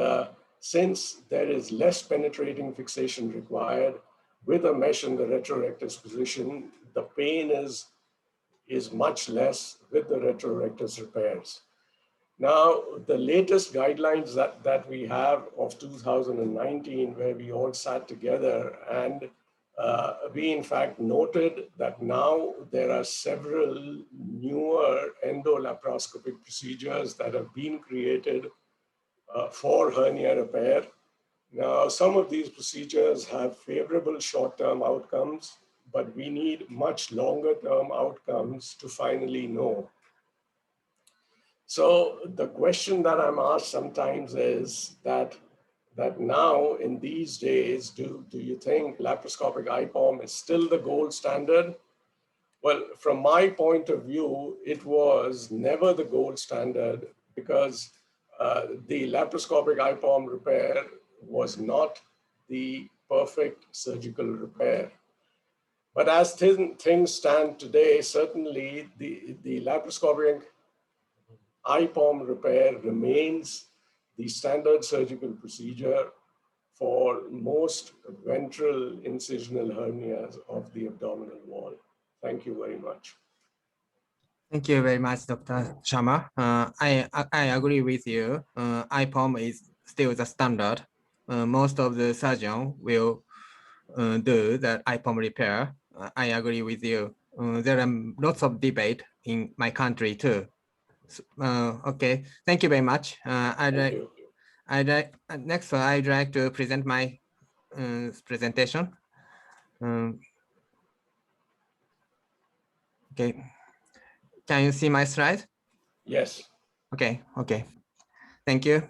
since there is less penetrating fixation required with a mesh in the retrorectus position, the pain is much less with the retrorectus repairs. Now, the latest guidelines that we have of 2019, where we all sat together, and we in fact noted that now there are several newer endo-laparoscopic procedures that have been created for hernia repair. Now, some of these procedures have favorable short-term outcomes, but we need much longer-term outcomes to finally know. So the question that I'm asked sometimes is that now in these days, do you think laparoscopic IPOM is still the gold standard? Well, from my point of view, it was never the gold standard because the laparoscopic IPOM repair was not the perfect surgical repair. But as things stand today, certainly the laparoscopic IPOM repair remains the standard surgical procedure for most ventral incisional hernias of the abdominal wall. Thank you very much. Thank you very much, Dr. Sharma. I agree with you. IPOM is still the standard. Most of the surgeons will do the IPOM repair. I agree with you. There are lots of debate in my country too. Okay, thank you very much. Next, I'd like to present my presentation. Okay, can you see my slide? Yes. Okay, thank you.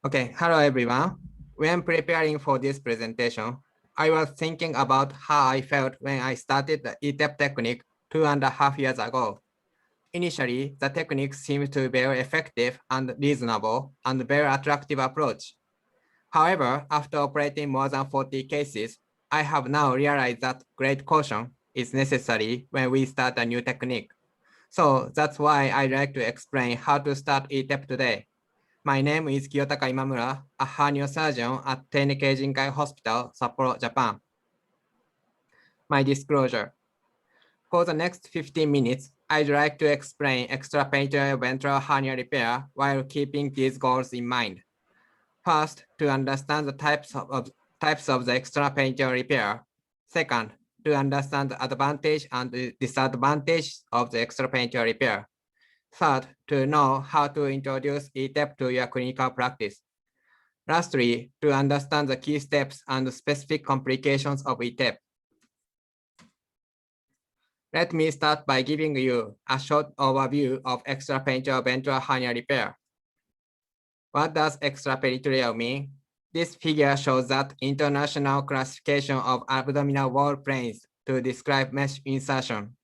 Okay, hello everyone. When preparing for this presentation, I was thinking about how I felt when I started the eTEP technique 2.5 years ago. Initially, the technique seemed to be very effective and reasonable and very attractive approach. However, after operating more than 40 cases, I have now realized that great caution is necessary when we start a new technique. So that's why I'd like to explain how to start eTEP today. My name is Kiyotaka Imamura, a hernia surgeon at Teinekei Jinkai Hospital, Sapporo, Japan. My disclosure. For the next 15 minutes, I'd like to explain extraperitoneal ventral hernia repair while keeping these goals in mind. First, to understand the types of the extraperitoneal repair. Second, to understand the advantage and the disadvantage of the extraperitoneal repair. Third, to know how to introduce eTEP to your clinical practice. Lastly, to understand the key steps and the specific complications of eTEP. Let me start by giving you a short overview of extraperitoneal ventral hernia repair. What does extraperitoneal mean? This figure shows that international classification of abdominal wall planes to describe mesh insertion.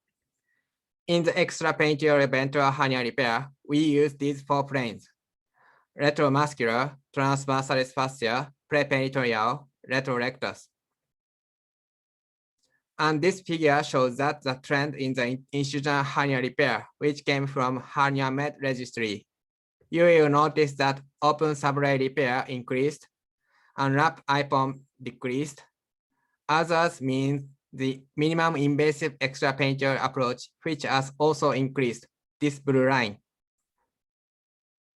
In the extraperitoneal ventral hernia repair, we use these 4 planes: retromuscular, transversus fascia, preperitoneal, retrorectus. And this figure shows that the trend in the incisional hernia repair, which came from Hernia Med registry. You will notice that open sublay repair increased and wrap IPOM decreased. Others means the minimum invasive extraperitoneal approach, which has also increased, this blue line.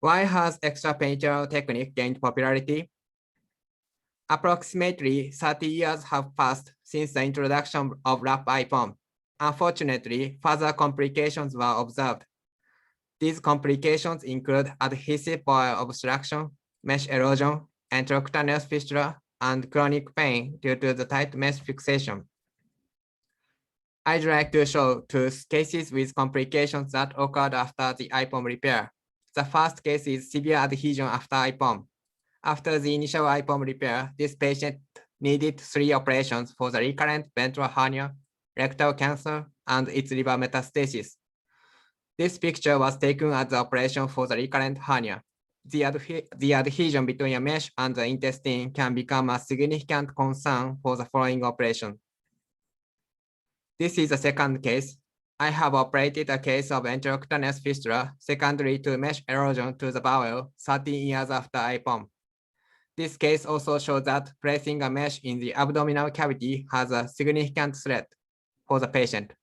Why has extraperitoneal technique gained popularity? Approximately 30 years have passed since the introduction of wrap IPOM. Unfortunately, further complications were observed. These complications include adhesive bowel obstruction, mesh erosion, intracutaneous fistula, and chronic pain due to the tight mesh fixation. I'd like to show 2 cases with complications that occurred after the IPOM repair. The first case is severe adhesion after IPOM. After the initial IPOM repair, this patient needed 3 operations for the recurrent ventral hernia, rectal cancer, and its liver metastasis. This picture was taken at the operation for the recurrent hernia. The adhesion between a mesh and the intestine can become a significant concern for the following operation. This is the second case. I have operated a case of intracutaneous fistula secondary to mesh erosion to the bowel 13 years after IPOM. This case also shows that placing a mesh in the abdominal cavity has a significant threat for the patient.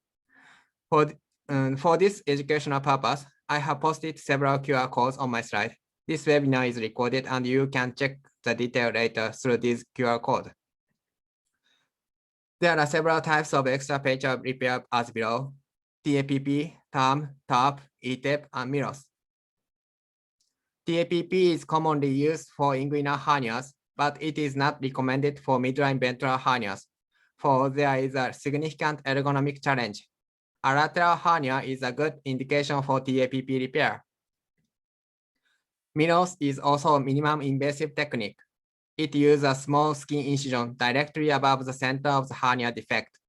For this educational purpose, I have posted several QR codes on my slide. This webinar is recorded and you can check the detail later through this QR code. There are several types of extraperitoneal repair as below: TAPP, TAM, TAPP, eTEP, and MILOS. TAPP is commonly used for inguinal hernias, but it is not recommended for midline ventral hernias, for there is a significant ergonomic challenge. A lateral hernia is a good indication for TAPP repair. MILOS is also a minimum invasive technique. It uses a small skin incision directly above the center of the hernia defect.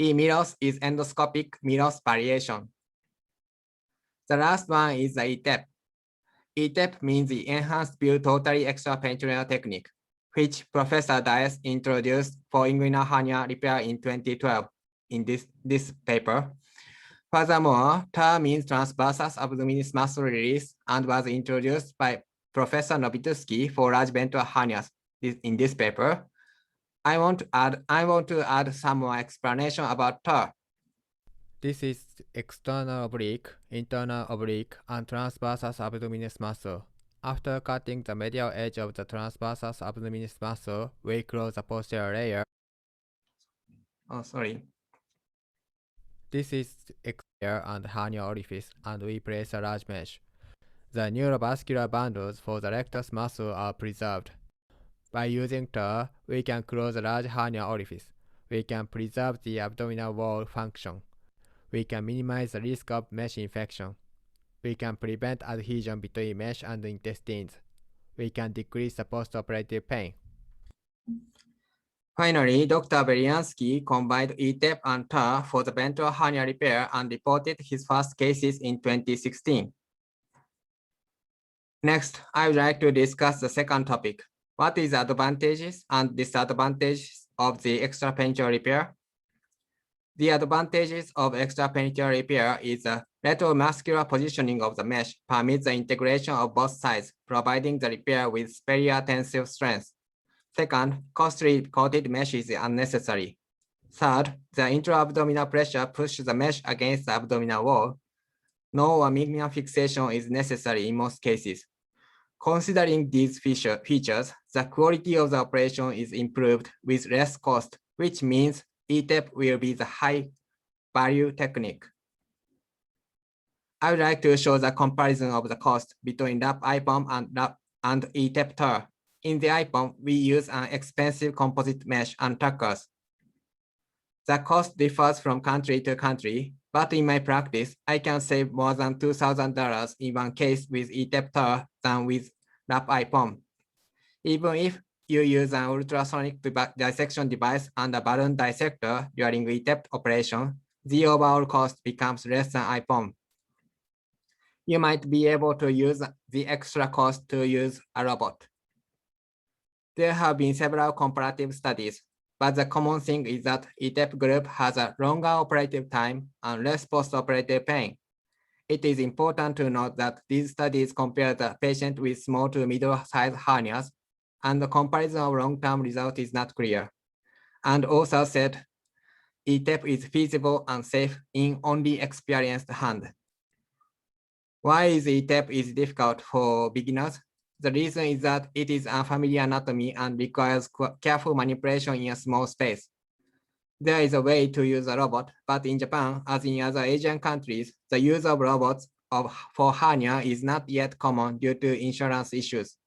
MILOS is endoscopic MILOS variation. The last one is the eTEP. eTEP means the enhanced view totally extraperitoneal technique, which Professor Dias introduced for inguinal hernia repair in 2012 in this paper. Furthermore, TAR means transversus abdominis muscle release and was introduced by Professor Novituski for large ventral hernias in this paper. I want to add some more explanation about TAR. This is external oblique, internal oblique, and transversus abdominis muscle. After cutting the medial edge of the transversus abdominis muscle, we close the posterior layer. This is exterior and hernia orifice, and we place a large mesh. The neurovascular bundles for the rectus muscle are preserved. By using TAR, we can close a large hernia orifice. We can preserve the abdominal wall function. We can minimize the risk of mesh infection. We can prevent adhesion between mesh and intestines. We can decrease the postoperative pain. Finally, Dr. Beliansky combined eTEP and TAR for the ventral hernia repair and reported his first cases in 2016. Next, I would like to discuss the second topic. What is the advantages and disadvantages of the extraperitoneal repair? The advantages of extraperitoneal repair is the retromuscular positioning of the mesh permits the integration of both sides, providing the repair with superior tensile strength. Second, costly coated mesh is unnecessary. Third, the intra-abdominal pressure pushes the mesh against the abdominal wall. No minimum fixation is necessary in most cases. Considering these features, the quality of the operation is improved with less cost, which means eTEP will be the high-value technique. I would like to show the comparison of the cost between wrap IPOM and eTEP TAR. In the IPOM, we use an expensive composite mesh and tackers. The cost differs from country to country, but in my practice, I can save more than $2,000 in one case with eTEP than with lap IPOM. Even if you use an ultrasonic dissection device and a balloon dissector during eTEP operation, the overall cost becomes less than IPOM. You might be able to use the extra cost to use a robot. There have been several comparative studies, but the common thing is that eTEP group has a longer operative time and less post-operative pain. It is important to note that these studies compare the patient with small to middle-sized hernias, and the comparison of long-term result is not clear. And also said, eTEP is feasible and safe in only experienced hand. Why is eTEP difficult for beginners? The reason is that it is unfamiliar anatomy and requires careful manipulation in a small space. There is a way to use a robot, but in Japan, as in other Asian countries, the use of robots for hernia is not yet common due to insurance issues.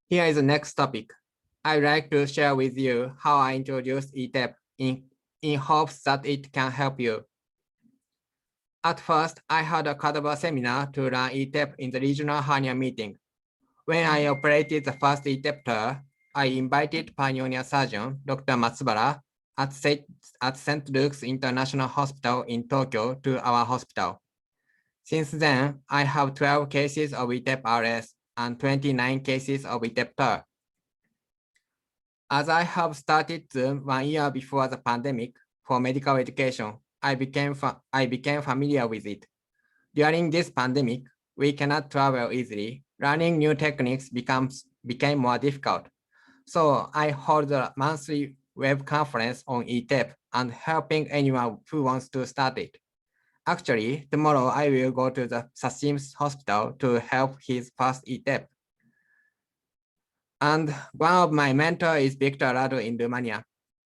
Here is the next topic. I'd like to share with you how I introduced eTEP in hopes that it can help you. At first, I had a cadaver seminar to run eTEP in the regional hernia meeting. When I operated the first eTEP, I invited pioneer surgeon, Dr. Matsubara, at St. Luke's International Hospital in Tokyo to our hospital. Since then, I have 12 cases of eTEP RS and 29 cases of eTEP. As I have started Zoom 1 year before the pandemic for medical education, I became familiar with it. During this pandemic, we cannot travel easily. Learning new techniques became more difficult. So I hold a monthly web conference on eTEP and helping anyone who wants to start it. Actually, tomorrow I will go to the Sashim's hospital to help his first eTEP. And one of my mentors is Victor Radu in Romania.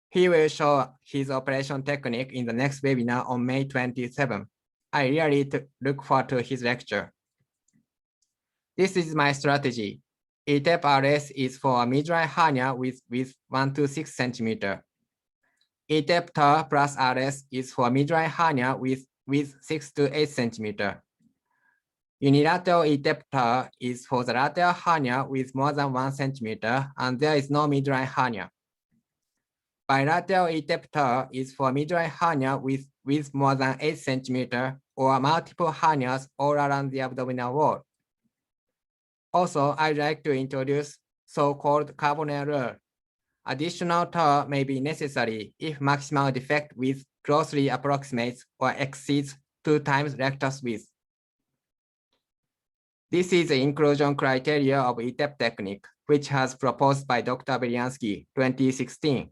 He will show his operation technique in the next webinar on May 27. I really look forward to his lecture. This is my strategy. eTEP RS is for a midline hernia with 1 to 6 centimeter. eTEP TAR plus RS is for midline hernia with 6 to 8 centimeter. Unilateral eTEP TAR is for the lateral hernia with more than 1 centimeter, and there is no midline hernia. Bilateral eTEP TAR is for midline hernia with more than 8 centimeter or multiple hernias all around the abdominal wall. Also, I'd like to introduce so-called carbonyl rule. Additional TAR may be necessary if maximal defect width closely approximates or exceeds 2 times rectus width. This is the inclusion criteria of eTEP technique, which was proposed by Dr. Beliansky, 2016.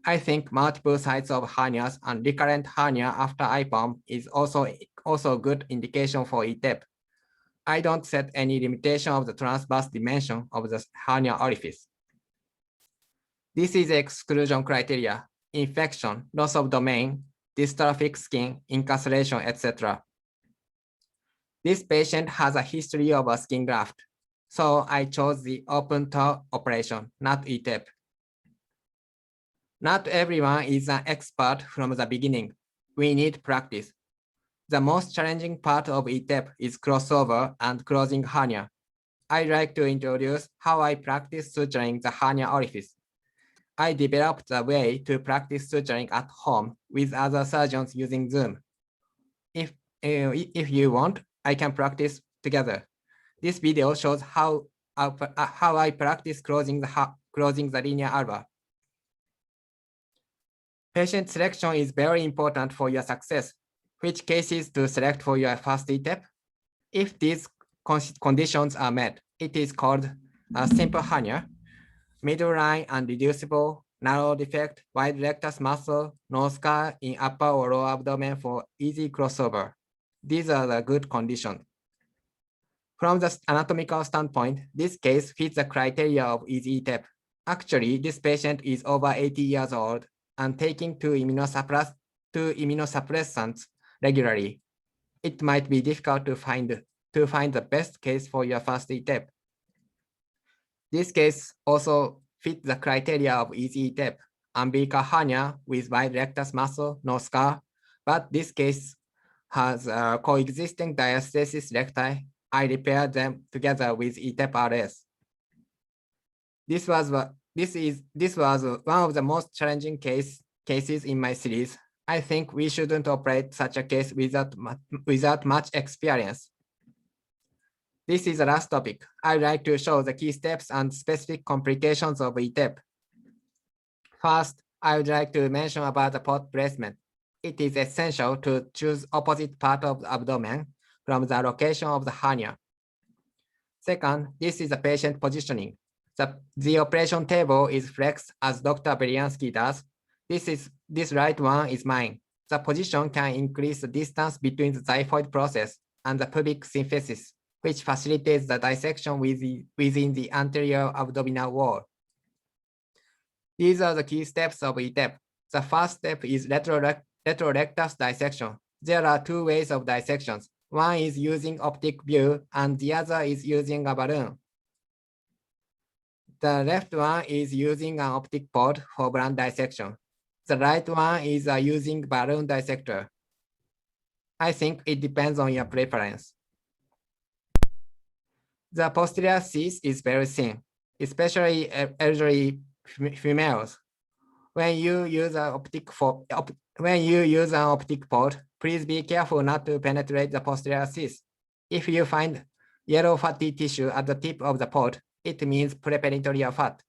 I think multiple sites of hernias and recurrent hernia after IPOM is also good indication for eTEP. I don't set any limitation of the transverse dimension of the hernia orifice. This is the exclusion criteria: infection, loss of domain, dystrophic skin, incarceration, etc. This patient has a history of a skin graft, so I chose the open TAR operation, not eTEP. Not everyone is an expert from the beginning. We need practice. The most challenging part of eTEP is crossover and closing hernia. I'd like to introduce how I practice suturing the hernia orifice. I developed a way to practice suturing at home with other surgeons using Zoom. If you want, I can practice together. This video shows how I practice closing the linea alba. Patient selection is very important for your success. Which cases to select for your first eTEP? If these conditions are met, it is called a simple hernia, middle line and reducible, narrow defect, wide rectus muscle, no scar in upper or lower abdomen for easy crossover. These are the good conditions. From the anatomical standpoint, this case fits the criteria of easy eTEP. Actually, this patient is over 80 years old and taking two immunosuppressants regularly. It might be difficult to find the best case for your first eTEP. This case also fits the criteria of easy eTEP. umbilical hernia with wide rectus muscle, no scar, but this case has coexisting diastasis recti. I repaired them together with eTEP RS. This was one of the most challenging cases in my series. I think we shouldn't operate such a case without much experience. This is the last topic. I'd like to show the key steps and specific complications of eTEP. First, I would like to mention about the port placement. It is essential to choose opposite part of the abdomen from the location of the hernia. Second, this is the patient positioning. The operation table is flexed as Dr. Beliansky does. This right one is mine. The position can increase the distance between the xiphoid process and the pubic symphysis, which facilitates the dissection within the anterior abdominal wall. These are the key steps of eTEP. The first step is retrorectus dissection. There are two ways of dissections. One is using optic view and the other is using a balloon. The left one is using an optic port for blunt dissection. The right one is using balloon dissector. I think it depends on your preference. The posterior cyst is very thin, especially elderly females. When you use an optic port, please be careful not to penetrate the posterior cyst. If you find yellow fatty tissue at the tip of the port, it means preperitoneal fat.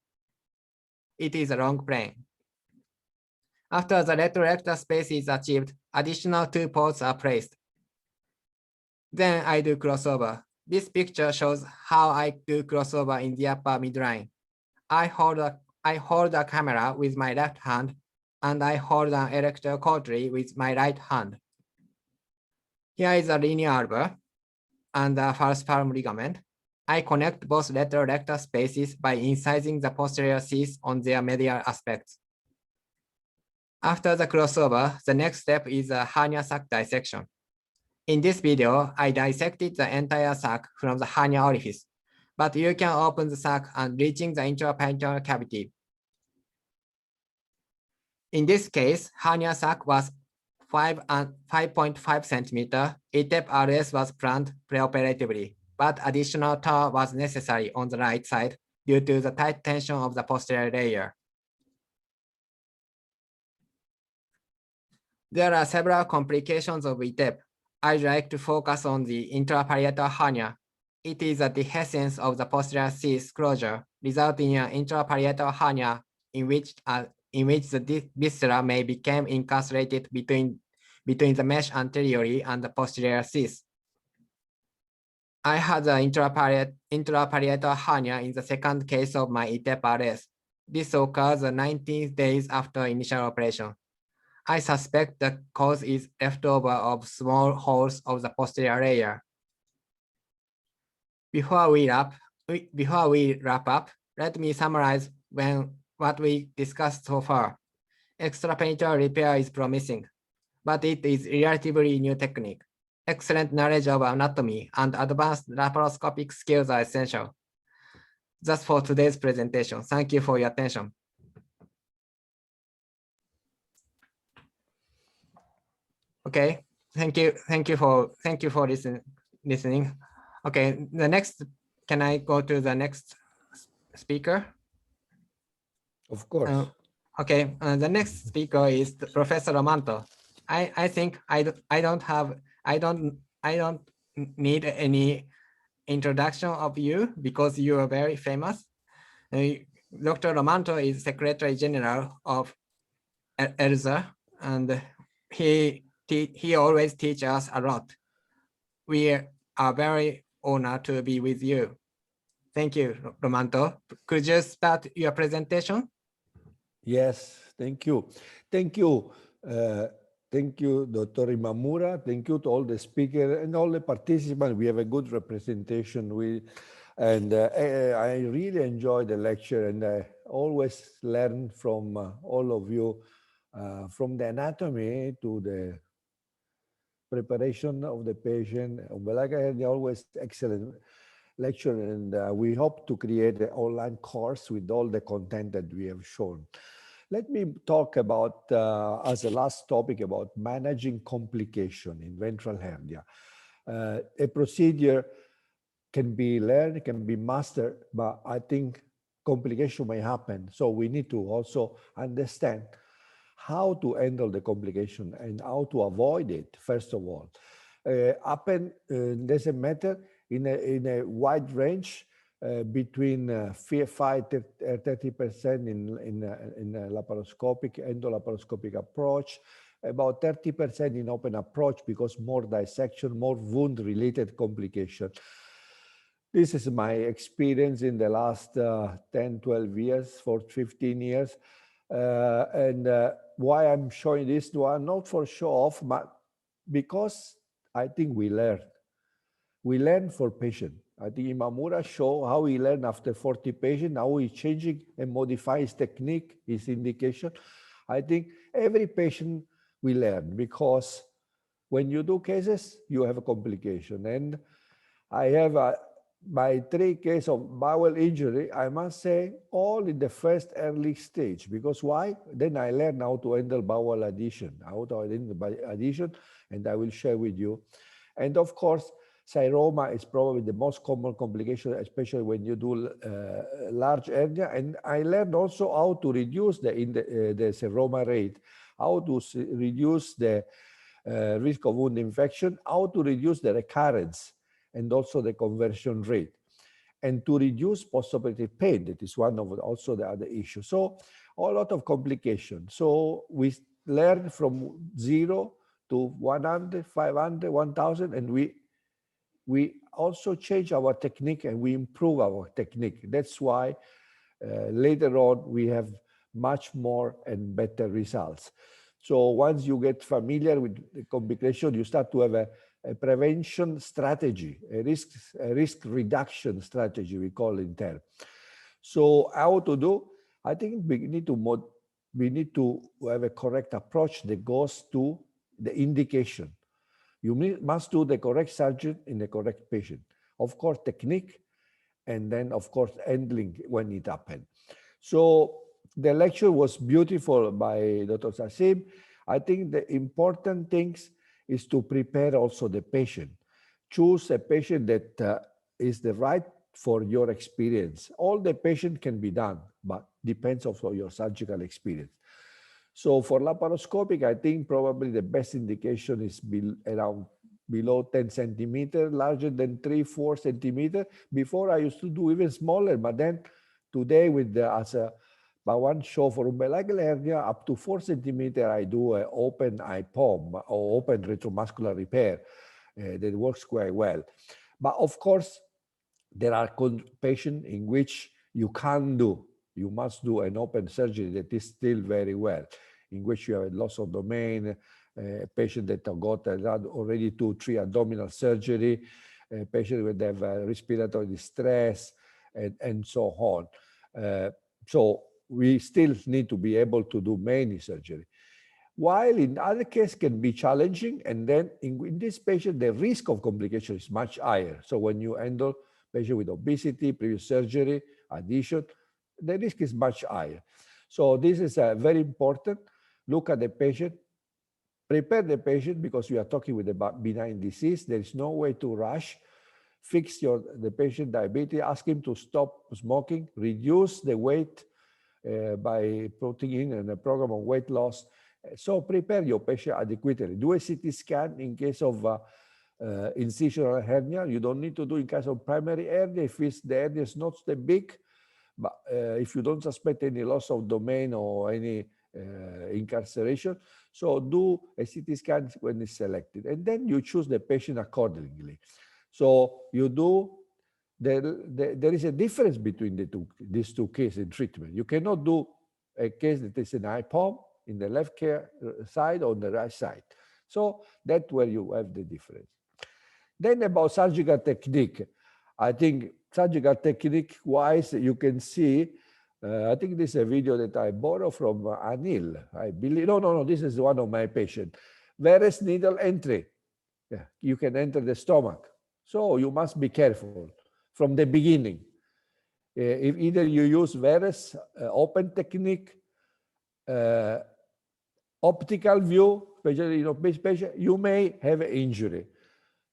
It is a long plane. After the retrorectus space is achieved, additional 2 ports are placed. Then I do crossover. This picture shows how I do crossover in the upper midline. I hold a camera with my left hand and I hold an erector cautery with my right hand. Here is a linear arbor and a false palm ligament. I connect both retrorectus spaces by incising the posterior cyst on their medial aspects. After the crossover, the next step is a hernia sac dissection. In this video, I dissected the entire sac from the hernia orifice, but you can open the sac and reaching the intraperitoneal cavity. In this case, hernia sac was 5.5 centimeter. eTEP RS was planned preoperatively, but additional TAR was necessary on the right side due to the tight tension of the posterior layer. There are several complications of eTEP. I'd like to focus on the intraparietal hernia. It is a dehiscence of the posterior cyst closure, resulting in an intraparietal hernia in which the viscera may become incarcerated between the mesh anteriorly and the posterior cyst. I had the intraparietal hernia in the second case of my eTEP RS. This occurs 19 days after initial operation. I suspect the cause is leftover of small holes of the posterior layer. Before we wrap up, let me summarize what we discussed so far. Extraperitoneal repair is promising, but it is a relatively new technique. Excellent knowledge of anatomy and advanced laparoscopic skills are essential. That's for today's presentation. Thank you for your attention. Okay, thank you for listening. Okay, can I go to the next speaker? Of course. Okay, the next speaker is Professor Romanto. I think I don't need any introduction of you because you are very famous. Dr. Romanto is Secretary General of ELSA, and he always teaches us a lot. We are very honored to be with you. Thank you, Romanto. Could you start your presentation? Yes, thank you. Thank you. Thank you, Dr. Imamura. Thank you to all the speakers and all the participants. We have a good representation. I really enjoy the lecture, and I always learn from all of you, from the anatomy to the preparation of the patient. Umbilical hernia, always excellent lecture, and we hope to create an online course with all the content that we have shown. Let me talk about, as a last topic, about managing complication in ventral hernia. A procedure can be learned, can be mastered, but I think complication may happen. So we need to also understand how to handle the complication and how to avoid it, first of all. Doesn't matter in a wide range between 5–30% in a laparoscopic, endo-laparoscopic approach, about 30% in open approach because more dissection, more wound-related complication. This is my experience in the last 10, 12 years, 15 years. Why I'm showing this one, not for show off, but because I think we learn. We learn for patient. I think Imamura showed how he learned after 40 patients, how he changing and modify his technique, his indication. I think every patient we learn because when you do cases, you have a complication. And I have my 3 cases of bowel injury, I must say, all in the first early stage. Because why? Then I learned how to handle bowel adhesion, and I will share with you. And of course, seroma is probably the most common complication, especially when you do large hernia. And I learned also how to reduce the seroma rate, how to reduce the risk of wound infection, how to reduce the recurrence, and also the conversion rate, and to reduce postoperative pain. That is one of also the other issues. So a lot of complications. So we learn from 0 to 100, 500, 1,000, and we also change our technique and we improve our technique. That's why later on we have much more and better results. So once you get familiar with the complication, you start to have a prevention strategy, a risk reduction strategy, we call it there. So how to do? I think we need to have a correct approach that goes to the indication. You must do the correct surgery in the correct patient. Of course, technique, and then of course, handling when it happens. So the lecture was beautiful by Dr. Sassim. I think the important things is to prepare also the patient. Choose a patient that is the right for your experience. All the patient can be done, but depends also on your surgical experience. So for laparoscopic, I think probably the best indication is around below 10 centimeters, larger than 3–4 centimeters. Before I used to do even smaller, but then today with by one show for umbilical hernia up to 4 centimeters, I do an open IPOM or open retromuscular repair that works quite well. But of course, there are patients in which you must do an open surgery that is still very well, in which you have a loss of domain, a patient that got already 2–3 abdominal surgery, a patient with have respiratory distress, and so on. So we still need to be able to do many surgery. While in other cases can be challenging, and then in this patient, the risk of complication is much higher. So when you handle patient with obesity, previous surgery, adhesion, the risk is much higher. So this is very important. Look at the patient, prepare the patient because we are talking with about benign disease. There is no way to rush. Fix the patient diabetes, ask him to stop smoking, reduce the weight by putting in a program of weight loss. So prepare your patient adequately. Do a CT scan in case of incisional hernia. You don't need to do in case of primary hernia if the hernia is not that big. But if you don't suspect any loss of domain or any incarceration, so do a CT scan when it's selected. And then you choose the patient accordingly. So you do, there is a difference between these two cases in treatment. You cannot do a case that is an IPOM in the left side or on the right side. So that's where you have the difference. Then about surgical technique. I think surgical technique wise, you can see, I think this is a video that I borrowed from Anil. I believe, no, this is one of my patients. Varus needle entry. Yeah, you can enter the stomach. So you must be careful from the beginning. If either you use varus open technique optical view, especially in obese patient, you may have an injury.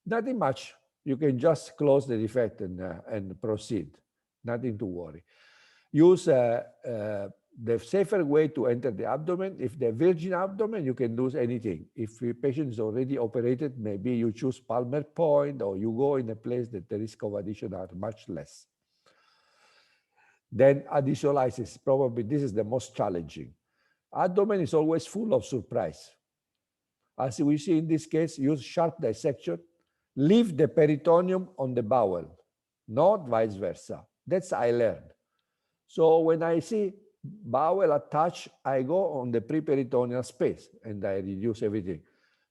Nothing much. You can just close the defect and proceed. Nothing to worry. Use the safer way to enter the abdomen. If the virgin abdomen, you can do anything. If the patient is already operated, maybe you choose palmar point or you go in a place that the risk of adhesion are much less. Then adhesiolysis, probably this is the most challenging. Abdomen is always full of surprise. As we see in this case, use sharp dissection, leave the peritoneum on the bowel, not vice versa. That's I learned. So when I see bowel attached, I go on the preperitoneal space and I reduce everything.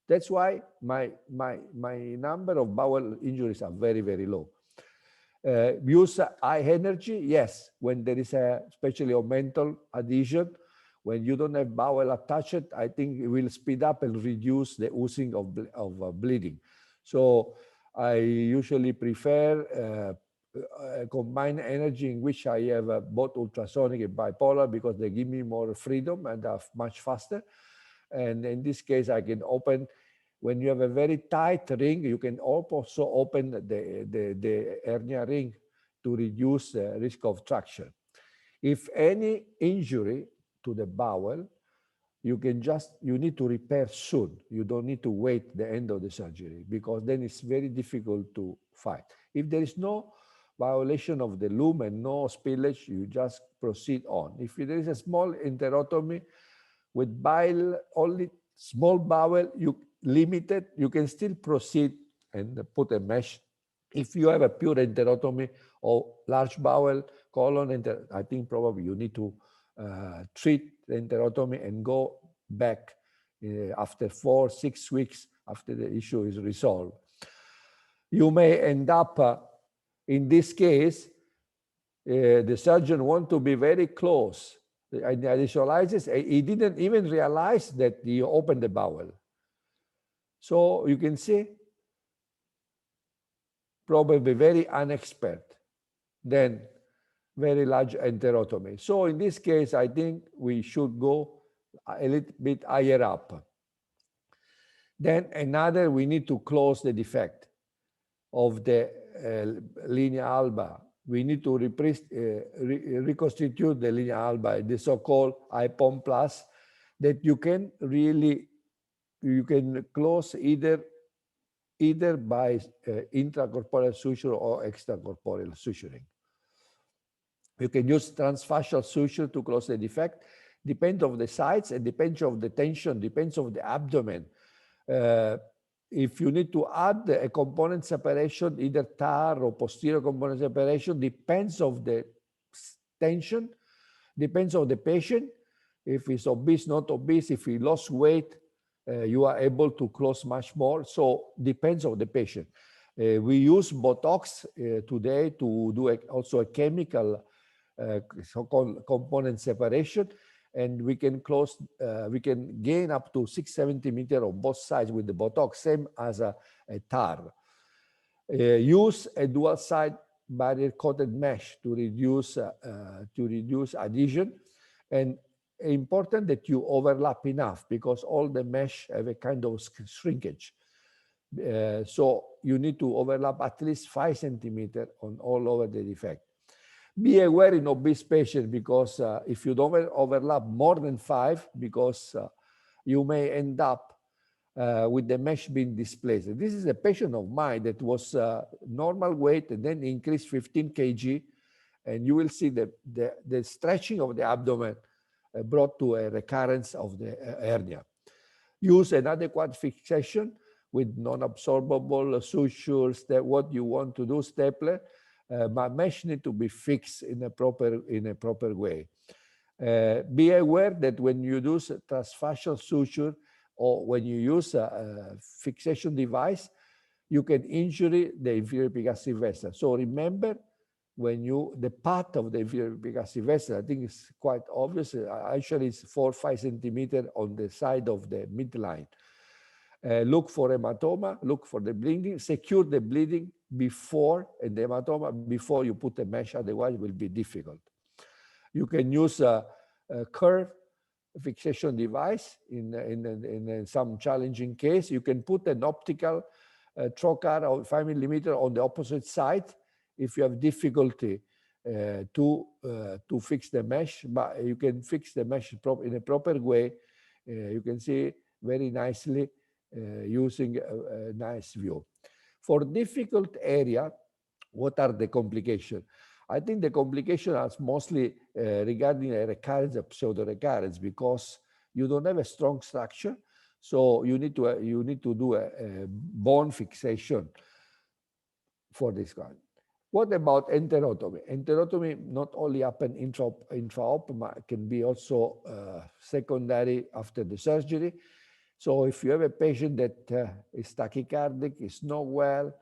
That's why my number of bowel injuries are very, very low. Use high energy, yes, when there is a, especially a mental adhesion, when you don't have bowel attached, I think it will speed up and reduce the oozing of bleeding. So I usually prefer combined energy in which I have both ultrasonic and bipolar because they give me more freedom and are much faster. And in this case, I can open, when you have a very tight ring, you can also open the hernia ring to reduce the risk of traction. If any injury to the bowel, you need to repair soon. You don't need to wait the end of the surgery because then it's very difficult to fight. If there is no violation of the lumen, no spillage, you just proceed on. If there is a small enterotomy with bile, only small bowel, you can still proceed and put a mesh. If you have a pure enterotomy or large bowel, colon, I think probably you need to treat the enterotomy and go back after 4-6 weeks after the issue is resolved. You may end up, in this case, the surgeon want to be very close. The adhesiolysis, he didn't even realize that he opened the bowel. So you can see, probably very unexpert, then very large enterotomy. So in this case, I think we should go a little bit higher up. Then another, we need to close the defect of the linea alba. We need to reconstitute the linea alba, the so-called IPOM plus, that you can close either by intracorporeal suture or extracorporeal suturing. You can use transfascial suture to close the defect. Depends on the size and depends on the tension, depends on the abdomen. If you need to add a component separation, either TAR or posterior component separation, depends on the tension, depends on the patient. If he's obese, not obese, if he lost weight, you are able to close much more. So depends on the patient. We use Botox today to do also a chemical so-called component separation, and we can close, we can gain up to 6 centimeters on both sides with the Botox, same as a TAR. Use a dual side barrier coated mesh to reduce adhesion, and important that you overlap enough because all the mesh have a kind of shrinkage. So you need to overlap at least 5 centimeters on all over the defect. Be aware in obese patients because if you don't overlap more than 5, because you may end up with the mesh being displaced. This is a patient of mine that was normal weight and then increased 15 kg, and you will see the stretching of the abdomen brought to a recurrence of the hernia. Use an adequate fixation with non-absorbable sutures, that what you want to do, stapler. But mesh need to be fixed in a proper way. Be aware that when you do transfascial suture or when you use a fixation device, you can injure the inferior epigastric vessel. So remember, when the path of the inferior epigastric vessel, I think it's quite obvious. Actually, it's 4 or 5 centimeters on the side of the midline. Look for hematoma, look for the bleeding, secure the bleeding before, and the hematoma before you put the mesh, otherwise it will be difficult. You can use a curve fixation device in some challenging case. You can put an optical trocar or 5 millimeter on the opposite side if you have difficulty to fix the mesh, but you can fix the mesh in a proper way. You can see very nicely using a nice view. For difficult area, what are the complications? I think the complications are mostly regarding a recurrence, a pseudo recurrence, because you don't have a strong structure, so you need to do a bone fixation for this kind. What about enterotomy? Enterotomy not only happen intra-op, but can be also secondary after the surgery. So if you have a patient that is tachycardic, is not well,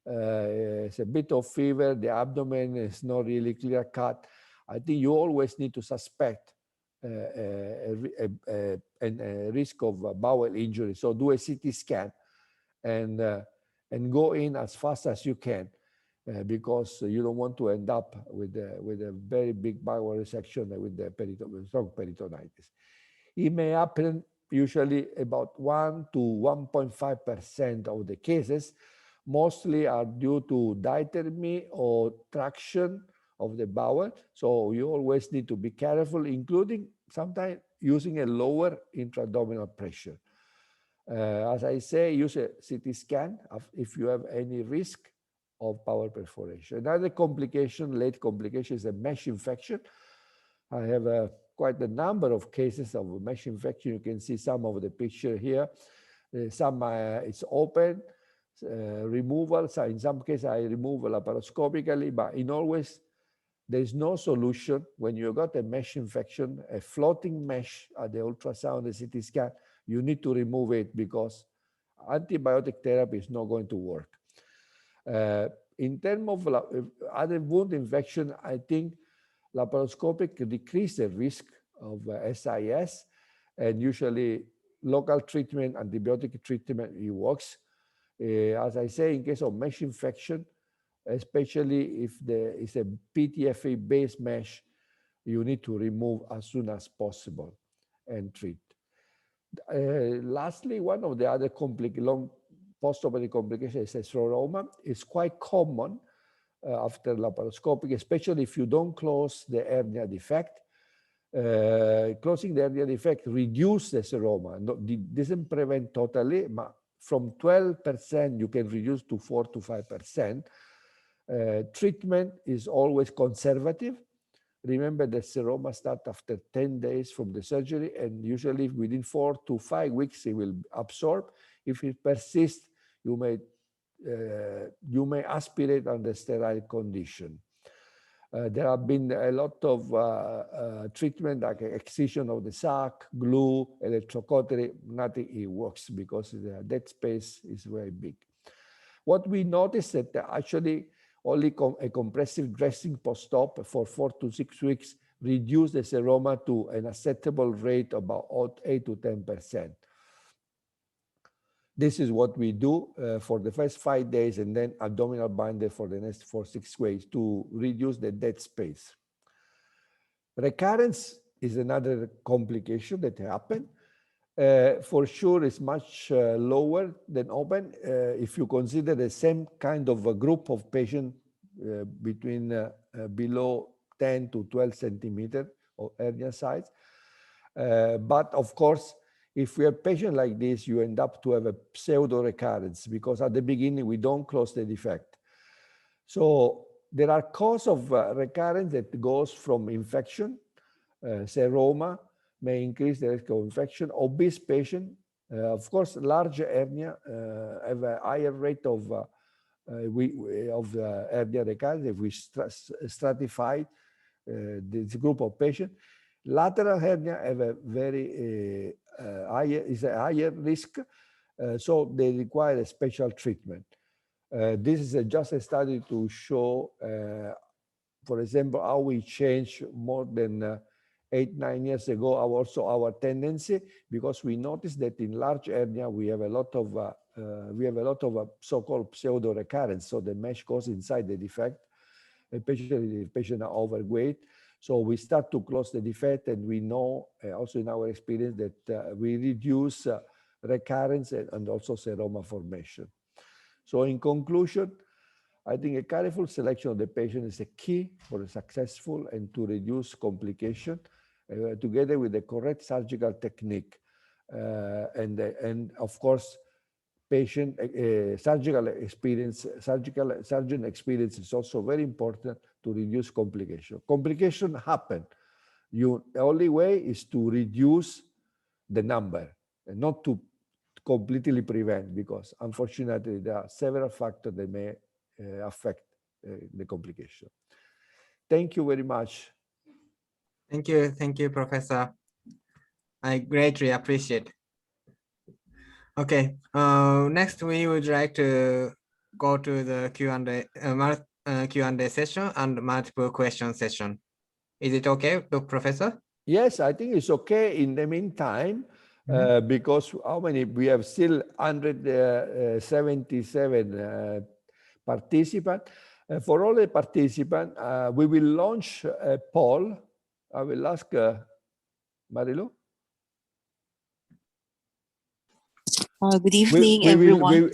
it's a bit of fever, the abdomen is not really clear cut, I think you always need to suspect a risk of bowel injury. So do a CT scan and go in as fast as you can. Because you don't want to end up with a very big bowel resection with the strong peritonitis. It may happen usually about 1 to 1.5% of the cases, mostly are due to diathermy or traction of the bowel. So you always need to be careful, including sometimes using a lower intra-abdominal pressure. As I say, use a CT scan if you have any risk of bowel perforation. Another complication, late complication, is a mesh infection. I have quite a number of cases of mesh infection. You can see some of the picture here. Some it's open, removal. So in some cases, I remove laparoscopically, but in always, there is no solution when you got a mesh infection, a floating mesh at the ultrasound, the CT scan, you need to remove it because antibiotic therapy is not going to work. In terms of other wound infection, I think laparoscopic decrease the risk of SIS, and usually local treatment, antibiotic treatment, it works. As I say, in case of mesh infection, especially if there is a PTFE-based mesh, you need to remove as soon as possible and treat. Lastly, one of the other long postoperative complications is seroma. It's quite common after laparoscopic, especially if you don't close the hernia defect. Closing the hernia defect reduces the seroma. It doesn't prevent totally, but from 12% you can reduce to 4 to 5%. Treatment is always conservative. Remember that seroma starts after 10 days from the surgery, and usually within 4 to 5 weeks it will absorb. If it persists, you may aspirate under sterile condition. There have been a lot of treatment like excision of the sac, glue, electrocautery. Nothing it works because the dead space is very big. What we noticed that actually only a compressive dressing post-op for 4 to 6 weeks reduced the seroma to an acceptable rate of about 8 to 10%. This is what we do for the first 5 days, and then abdominal binder for the next 4 to 6 weeks to reduce the dead space. Recurrence is another complication that happens. For sure, it's much lower than open if you consider the same kind of a group of patients between below 10 to 12 centimeters of hernia size. But of course, if we have patients like this, you end up to have a pseudo recurrence because at the beginning we don't close the defect. So there are causes of recurrence that goes from infection, seroma may increase the risk of infection. Obese patient, of course, large hernia have a higher rate of hernia recurrence if we stratify this group of patients. Lateral hernia have a very higher risk, so they require a special treatment. This is just a study to show, for example, how we changed more than 8-9 years ago, also our tendency, because we noticed that in large hernia we have a lot of so-called pseudo recurrence. So the mesh goes inside the defect, especially if the patient are overweight. So we start to close the defect, and we know also in our experience that we reduce recurrence and also seroma formation. So in conclusion, I think a careful selection of the patient is a key for a successful and to reduce complication, together with the correct surgical technique. And of course, patient surgeon experience is also very important to reduce complication. Complication happen. The only way is to reduce the number and not to completely prevent, because unfortunately there are several factors that may affect the complication. Thank you very much. Thank you, Professor. I greatly appreciate. Okay, next we would like to go to the Q&A session and multiple question session. Is it okay, Professor? Yes, I think it's okay in the meantime, because how many? We have still 177 participants. For all the participants, we will launch a poll. I will ask Marilu. Good evening, everyone.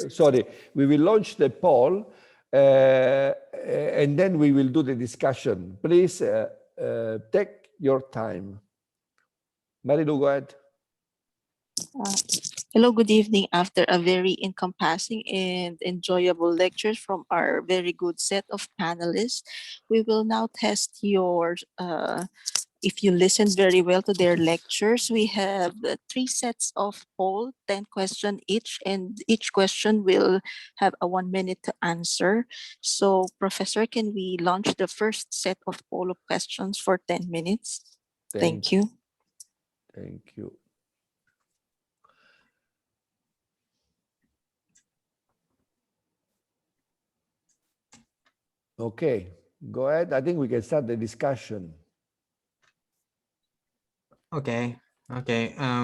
We will launch the poll, and then we will do the discussion. Please take your time. Marilu, go ahead. Hello, good evening. After a very encompassing and enjoyable lecture from our very good set of panelists, we will now test your if you listen very well to their lectures. We have 3 sets of poll, 10 questions each, and each question will have a 1 minute to answer. So, Professor, can we launch the first set of poll of questions for 10 minutes? Thank you. Thank you. Okay, go ahead. I think we can start the discussion. Okay.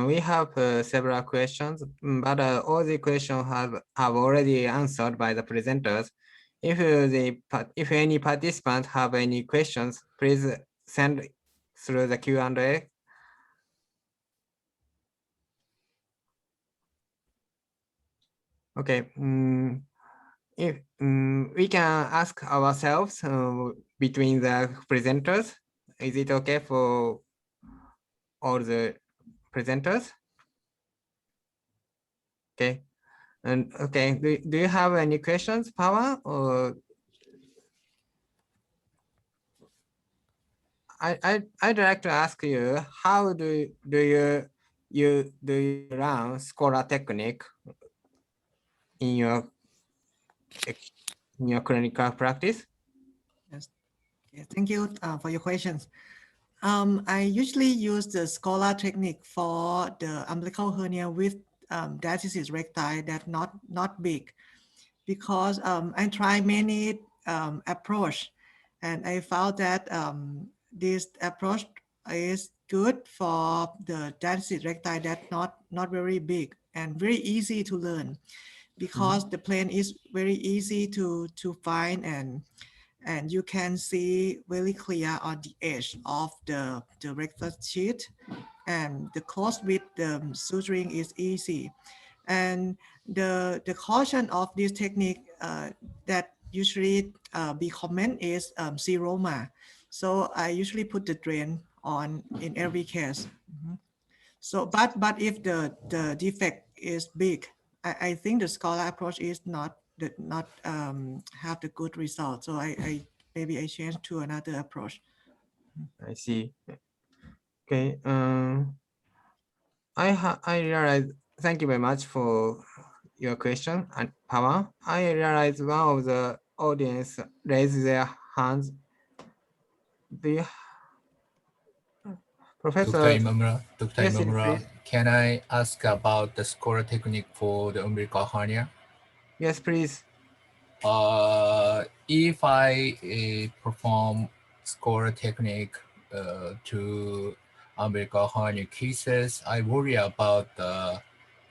We have several questions, but all the questions have already answered by the presenters. If any participants have any questions, please send through the Q&A. Okay. If we can ask ourselves between the presenters, is it okay for all the presenters? Okay. And okay, do you have any questions, Pawa? Or I'd like to ask you, how do you run Scholar technique in your clinical practice? Yes. Okay, thank you for your questions. I usually use the Scholar technique for the umbilical hernia with diastasis recti that not big, because I try many approach, and I found that this approach is good for the diastasis recti that not very big and very easy to learn, because the plane is very easy to find, and you can see very clear on the edge of the rectus sheet, and the close with the suturing is easy. And the caution of this technique that usually be comment is seroma. So I usually put the drain on in every case. So, but if the defect is big, I think the Scholar approach is not have the good result. So maybe I change to another approach. I see. Okay. I realize. Thank you very much for your question, and Pawa. I realize one of the audience raised their hands. Professor Dr. Imamura, Yes, please. can I ask about the Scholar technique for the umbilical hernia? Yes, please. If I perform Scholar technique to umbilical hernia cases, I worry about the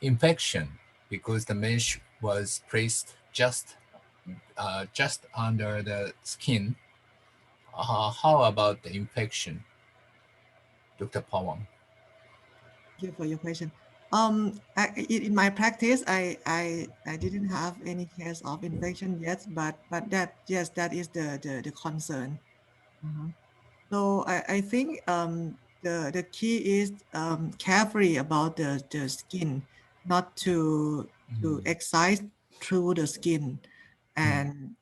infection because the mesh was placed just under the skin. how about the infection, Dr. Pawang? Thank you for your question. In my practice, I didn't have any case of infection yet, but that, yes, that is the concern. So I think the key is carefree about the skin, not to excise through the skin, and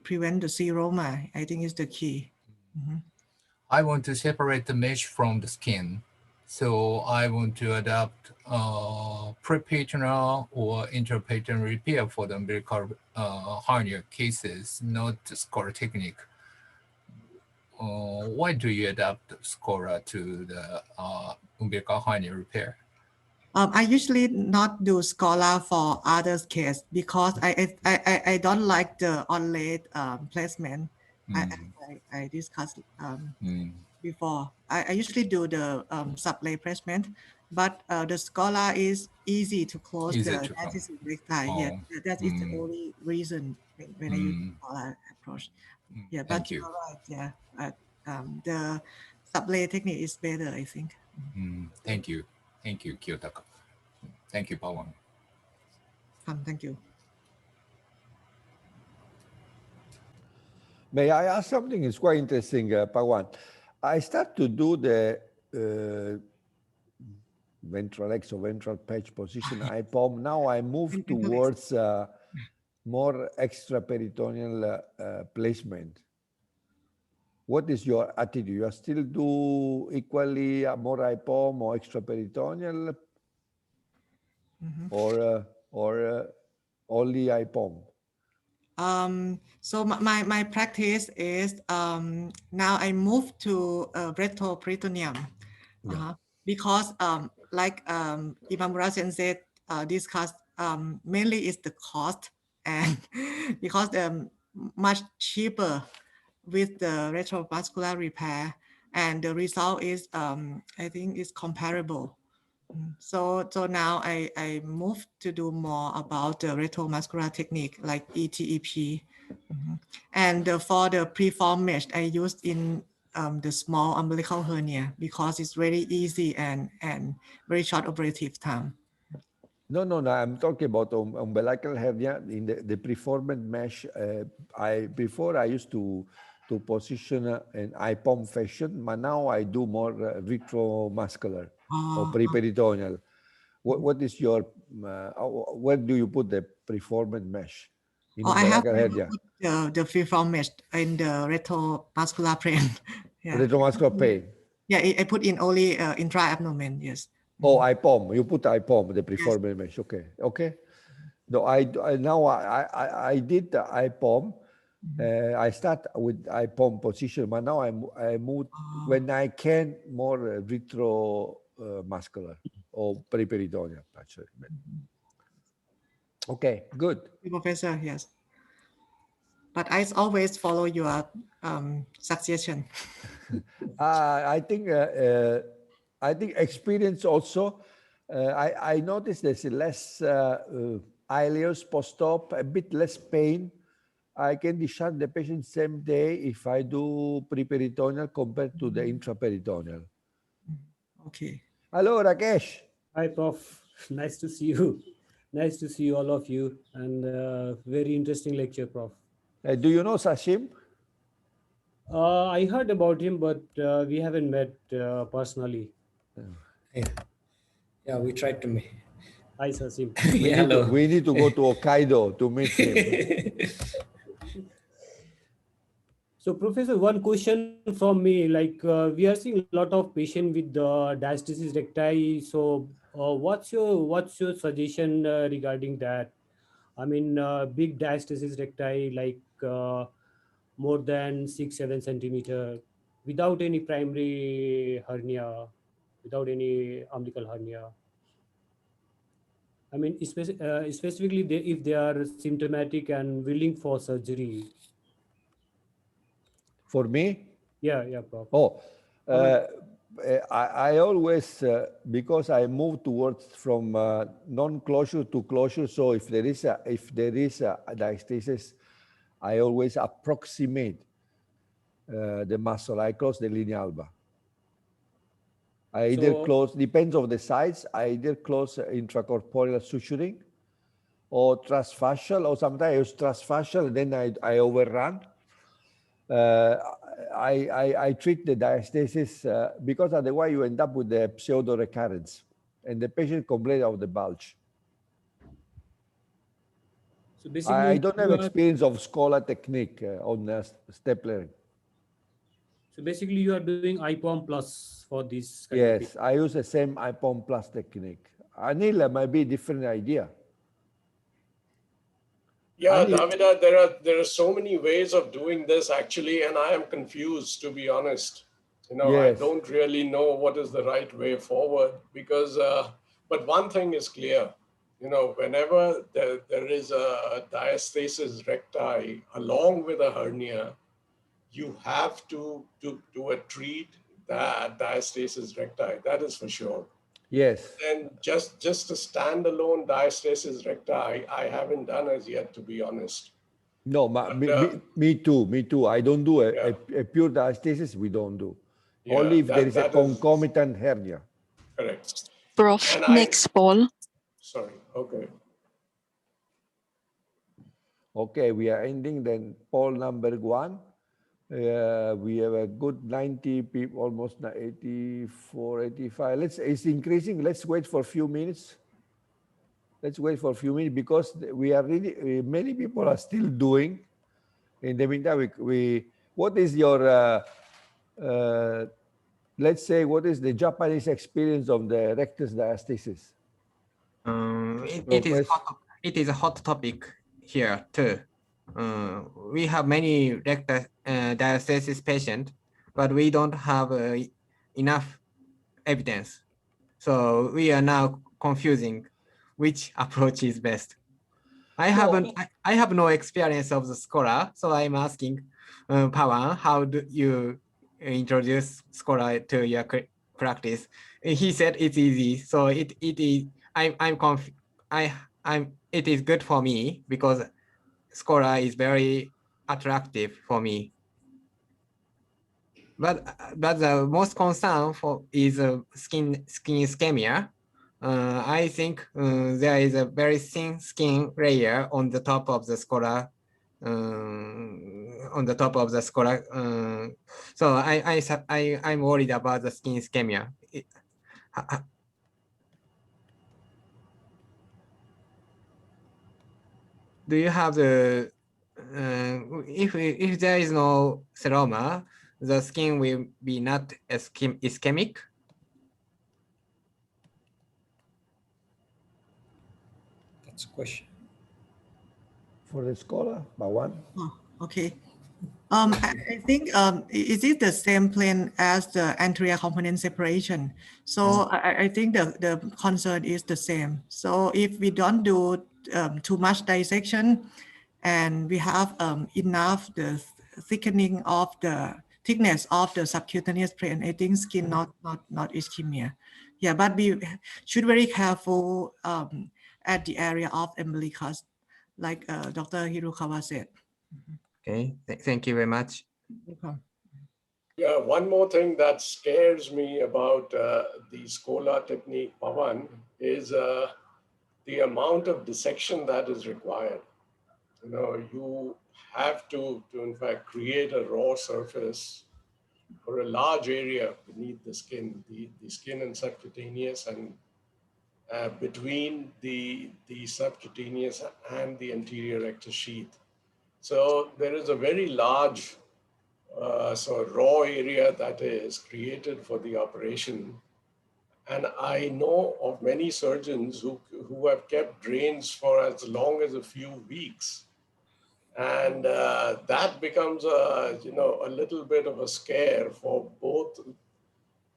prevent the seroma. I think is the key. I want to separate the mesh from the skin. So I want to adopt preperitoneal or intraperitoneal repair for the umbilical hernia cases, not the SCORA technique. Why do you adapt SCORA to the umbilical hernia repair? I usually not do SCORA for others case because I don't like the on-laid placement. I discussed before. I usually do the sublay placement, but the SCORA is easy to close the diastasis recti. Yeah, that is the only reason when I use SCORA approach. Yeah, but you're right. Yeah, the sublay technique is better, I think. Thank you. Thank you, Kiyotaka. Thank you, Pawang. Thank you. May I ask something? It's quite interesting, Pawan. I start to do the ventral X or ventral patch position IPOM. Now I move towards more extraperitoneal placement. What is your attitude? You are still do equally more IPOM or extraperitoneal, or only IPOM? So my practice is now I move to retroperitoneum because like Imamura Sensei discussed, mainly is the cost, and because much cheaper with the retrovascular repair, and the result is I think is comparable. So now I moved to do more about the retromuscular technique like eTEP. And for the preform mesh, I used in the small umbilical hernia because it's very easy and very short operative time. No. I'm talking about umbilical hernia in the preformed mesh. Before I used to position an IPOM fashion, but now I do more retromuscular or preperitoneal. What is your, where do you put the preformed mesh? I have the preform mesh in the retromuscular plane. Yeah. Retromuscular plane. Yeah, I put in only intra-abdomen, yes. Oh, IPOM. You put IPOM, the preformed mesh. Okay. No, I did the IPOM. I start with IPOM position, but now I move when I can more retromuscular or preperitoneal actually. Okay, good. Professor, yes. But I always follow your suggestion. I think experience also. I noticed there's less ileus post-op, a bit less pain. I can discharge the patient same day if I do preperitoneal compared to the intraperitoneal. Okay. Hello, Rakesh. Hi, Prof. Nice to see you. Nice to see all of you, and very interesting lecture, Prof. Do you know Sashim? I heard about him, but we haven't met personally. Yeah, we tried to meet. Hi, Sashim. We need to go to Hokkaido to meet him. So, Professor, one question from me. Like, we are seeing a lot of patients with diastasis recti. So, what's your suggestion regarding that? I mean, big diastasis recti, like more than 6-7 centimeter, without any primary hernia, without any umbilical hernia. I mean, specifically if they are symptomatic and willing for surgery. For me? Yeah, Prof. Oh, I always, because I move towards from non-closure to closure. So if there is a diastasis, I always approximate the muscle. I close the linea alba. I either close, depends on the size, I either close intracorporeal suturing or transfascial, or sometimes I use transfascial, then I overrun. I treat the diastasis because otherwise you end up with the pseudo recurrence and the patient complains of the bulge. So basically, I don't have experience of Scola technique on stapler. So basically, you are doing IPOM plus for this kind of Yes, I use the same IPOM plus technique. Anil might be a different idea. Yeah, Davida, there are so many ways of doing this actually, and I am confused, to be honest. You know, Yes. I don't really know what is the right way forward because, but one thing is clear, you know, whenever there is a diastasis recti along with a hernia, you have to treat that diastasis recti. That is for sure. Yes. And just a standalone diastasis recti, I haven't done as yet, to be honest. No, me too. I don't do a pure diastasis. We don't do. Yeah, Only if there is a that concomitant hernia. Correct. Prof, next poll. Sorry, okay. Okay, we are ending then poll number 1. We have a good 90 people, almost 84, 85. It's increasing. Let's wait for a few minutes. Let's wait for a few minutes because we are really, many people are still doing. In the meantime, what is your, let's say, what is the Japanese experience of the rectus diastasis? It is a hot topic here too. We have many rectus diastasis patients, but we don't have enough evidence. So we are now confusing which approach is best. I have no experience of the scholar, so I'm asking Pawan, how do you introduce scholar to your practice? He said it's easy, so it is. It is good for me because scholar is very attractive for me. But the most concern is skin ischemia. I think there is a very thin skin layer on the top of the scora. So I'm worried about the skin ischemia. Do you have the if there is no seroma, the skin will be not ischemic? That's a question. For the scholar, Pawan. Oh, okay. I think, is it the same plane as the anterior component separation? So I think the concern is the same. So if we don't do too much dissection and we have enough the thickening of the thickness of the subcutaneous plane, I think skin not ischemia. Yeah, but we should very careful at the area of umbilicus, like Dr. Hirokawa said. Okay, thank you very much. Yeah, one more thing that scares me about the Scola technique, Pawan, is the amount of dissection that is required. You know, you have to in fact create a raw surface for a large area beneath the skin, the skin and subcutaneous, and between the subcutaneous and the anterior rectus sheath. So there is a very large raw area that is created for the operation. And I know of many surgeons who have kept drains for as long as a few weeks. And that becomes a little bit of a scare for both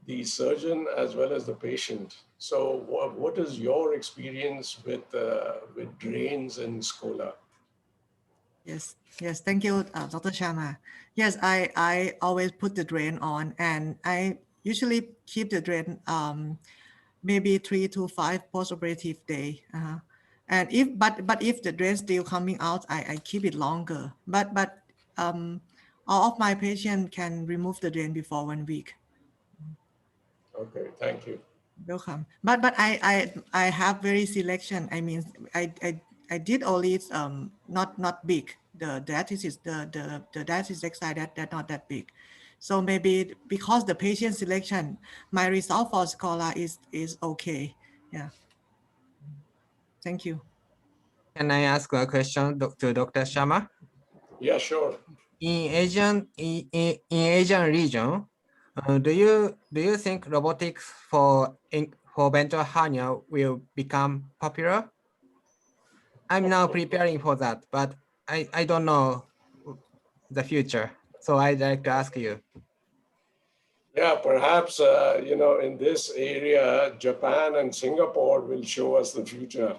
the surgeon as well as the patient. So what is your experience with drains and Scola? Yes, thank you, Dr. Sharma. Yes, I always put the drain on, and I usually keep the drain maybe 3 to 5 postoperative day. And if the drain still coming out, I keep it longer. But all of my patients can remove the drain before 1 week. Okay, thank you. Welcome. But I have very selection. I mean, I did only not big. The diastasis, the diastasis side that not that big. So maybe because the patient selection, my result for Scholar is okay. Yeah. Thank you. Can I ask a question to Dr. Sharma? Yeah, sure. In Asian region, do you think robotics for ventral hernia will become popular? I'm now preparing for that, but I don't know the future. So I'd like to ask you. Yeah, perhaps, you know, in this area, Japan and Singapore will show us the future.